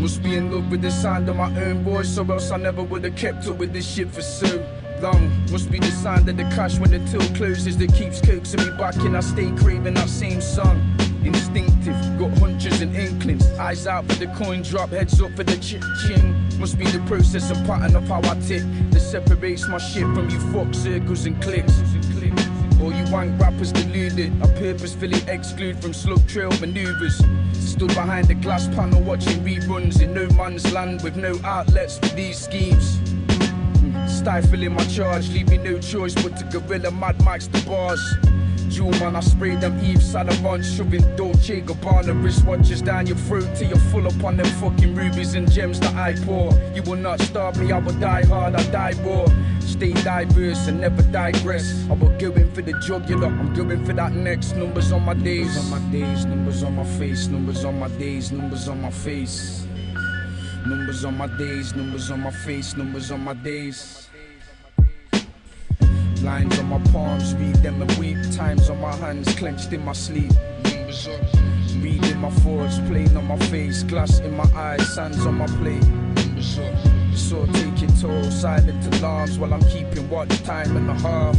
Must be in love with the sound of my own voice, or else I never would have kept up with this shit for so long. Must be the sound of the cash when the till closes that keeps coaxing me back and I stay craving that same song. Instinctive, got hunches and inklings. Eyes out for the coin drop, heads up for the ching. Must be the process and pattern of how I tick that separates my shit from you fuck circles and clicks. All you wank rappers deluded, I purposefully exclude from slug trail maneuvers. Stood behind the glass panel watching reruns in no man's land with no outlets for these schemes. Stifling my charge, leave me no choice but to gorilla Mad Max the bars. Jewel man, I sprayed them Eve Salomon, shoving Dolce Gabbana wristwatches down your throat till you're full up on them fucking rubies and gems that I pour. You will not starve me, I will die hard, I die raw. Stay diverse and never digress. I will go in for the jugular, I'm going for that next. Numbers on my days, on my days, numbers on my face, numbers on my days, numbers on my face. Numbers on my days, numbers on my face, numbers on my days. Lines on my palms, read them and weep. Times on my hands, clenched in my sleep. Reading my thoughts, plain on my face, glass in my eyes, sands on my plate. It's all taking toll, silent alarms while I'm keeping watch, time and a half.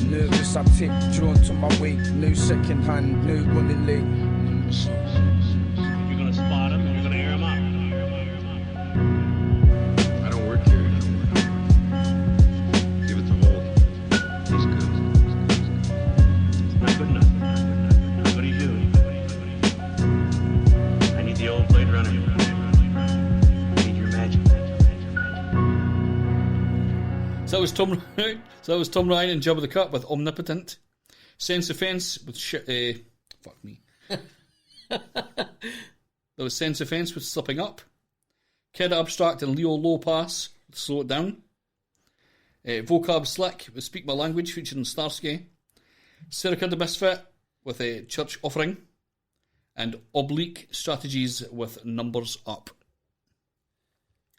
Nervous I tick, drawn to my weight, no second hand, no running late. You're gonna spot him and you're gonna air him up. I don't work here anymore. Give it to Holt. He's good. Not good enough. What do you do? I need the old Blade Runner. I need your magic. So that was Tom Ryan and Jabba the Cut with Omnipitent. Sense Offence with fuck me. That was Sense Offence with Slipping Up. Kid Abstrakt and Leo Low Pass with Slow It Down. Vocab Slick with Speak My Language featuring Starski. Serica the Misfit with a Church Offering. And Oblique Strategies with Numbers Up.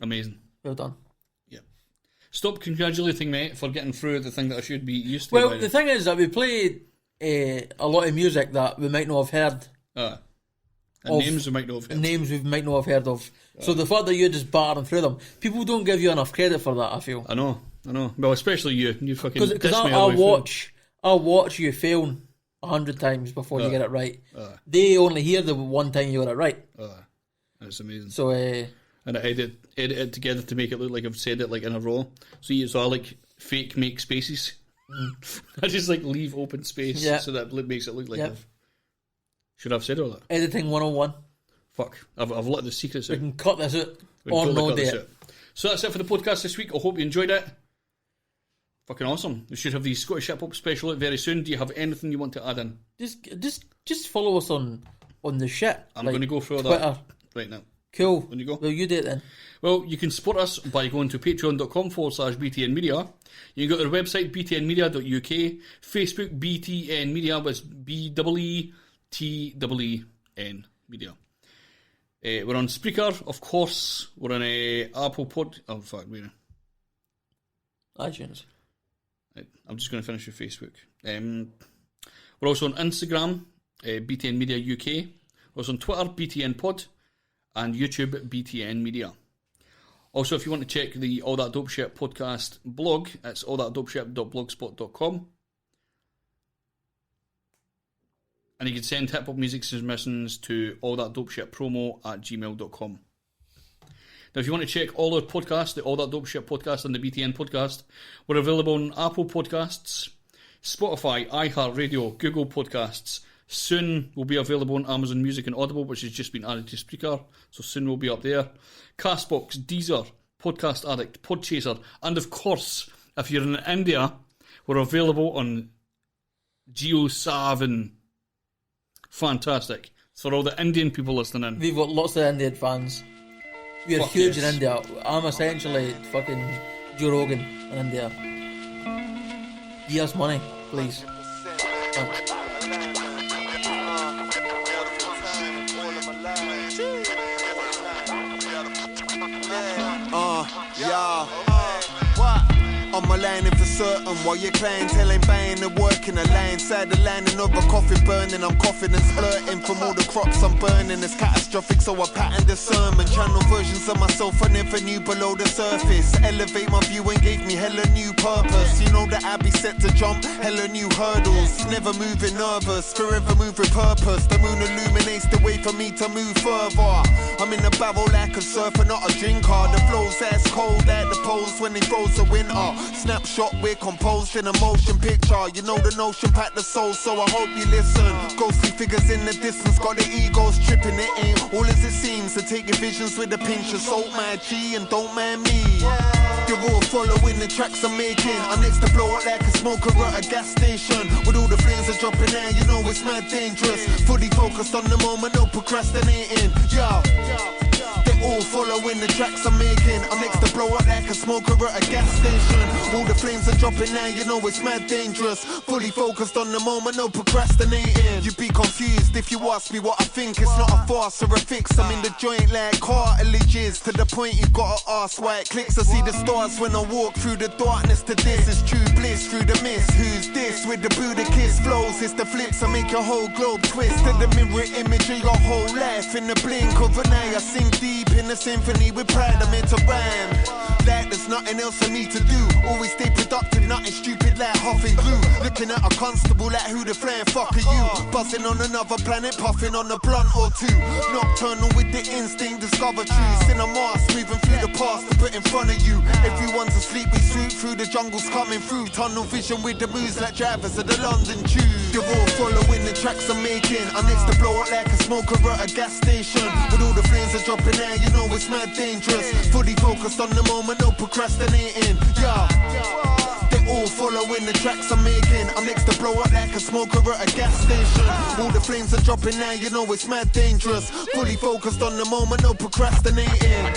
Amazing. Well done. Stop congratulating me for getting through the thing that I should be used to. Well, the thing is that we play a lot of music that we might not have heard. And names we might not have heard. Names we might not have heard of. So the fact that you're just barring through them, people don't give you enough credit for that, I feel. I know. Well, especially you. You fucking diss me Because I'll watch you fail 100 times before you get it right. They only hear the one time you got it right. That's amazing. So, and I edit it together to make it look like I've said it like in a row. So I like fake make spaces. I just like leave open space so that it makes it look like I've... Should I have said all that? Editing 101. Fuck. I've let the secrets out. We can cut this out. Or no date. So that's it for the podcast this week. I hope you enjoyed it. Fucking awesome. We should have the Scottish Hip Hop special very soon. Do you have anything you want to add in? Just follow us on the shit. I'm going to go through Twitter. that right now. Cool. When you go? Well, you do it then. Well, you can support us by going to patreon.com/BTN Media. You can go to our website, btnmedia.uk. Facebook, BTN Media, was BEETEEN Media. We're on Spreaker, of course. We're on Apple Pod... Oh, fuck, wait a iTunes. I'm just going to finish with Facebook. We're also on Instagram, BTN Media UK. We're also on Twitter, BTN Pod. And YouTube, BTN Media. Also, if you want to check the All That Dope Shit podcast blog, it's allthatdopeshit.blogspot.com. And you can send hip hop music submissions to allthatdopeshitpromo@gmail.com. Now, if you want to check all our podcasts, the All That Dope Shit podcast and the BTN podcast, we're available on Apple Podcasts, Spotify, iHeartRadio, Google Podcasts. Soon we'll be available on Amazon Music and Audible, which has just been added to Spreaker, so soon we'll be up there. Castbox, Deezer, Podcast Addict, Podchaser, and of course, if you're in India, we're available on JioSaavn. Fantastic. For all the Indian people listening in. We've got lots of Indian fans. We are huge in India. I'm essentially fucking Joe Rogan in India. Give us money, please. Thanks. What? On my lane for certain, while your clientele ain't buying the work in the lane. Side the line, another coffin burning. I'm coughing and splurting from all the crops I'm burning. It's catastrophic, so I patterned the sermon. Channel versions of myself I never knew below the surface. Elevate my view and gave me hella new purpose. You know that I be set to jump hella new hurdles. Never moving nervous, forever move with purpose. The moon illuminates the way for me to move further. I'm in a barrel like a surfer, not a drinker. The flow's as cold like the poles when they froze the winter. Snapshot, we're composed in a motion picture. You know the notion packed the soul, so I hope you listen. Ghostly figures in the distance, got the egos tripping. It ain't all as it seems, so take your visions with a pinch of salt, my G, and don't mind me. You're all following the tracks I'm making. I'm next to blow up like a smoker at a gas station. With all the flames are dropping out, you know it's mad dangerous. Fully focused on the moment, no procrastinating. Yo. They're all following the tracks I'm making. I'm next to blow up like a smoker at a gas station. All the flames are dropping now, you know it's mad dangerous. Fully focused on the moment, no procrastinating. You'd be confused if you ask me what I think. It's not a farce or a fix. I'm in the joint like cartilages. To the point you gotta ask why it clicks. I see the stars when I walk through the darkness to this. It's true bliss through the mist. Who's this? With the Buddha kiss flows. It's the flips I make your whole globe twist. To the mirror image of your whole life. In the blink of an eye I sing deep in the symphony with pride. I'm into rhyme. Like there's nothing else for me to do. Always stay productive, nothing stupid like huffing glue. Looking at a constable like who the flying fuck are you? Buzzing on another planet, puffing on a blunt or two. Nocturnal with the instinct, discover truths. In a mask, moving through the past to put in front of you. Everyone's asleep, we swoop through the jungles coming through. Tunnel vision with the moves like drivers of the London Tube. You're all following the tracks I'm making. I'm next to blow up like a smoker at a gas station. With all the flames are dropping out, you know it's mad dangerous. Fully focused on the moment, no procrastinating. Yeah. They're all following the tracks I'm making. I'm next to blow up like a smoker at a gas station. All the flames are dropping now, you know it's mad dangerous. Fully focused on the moment, no procrastinating.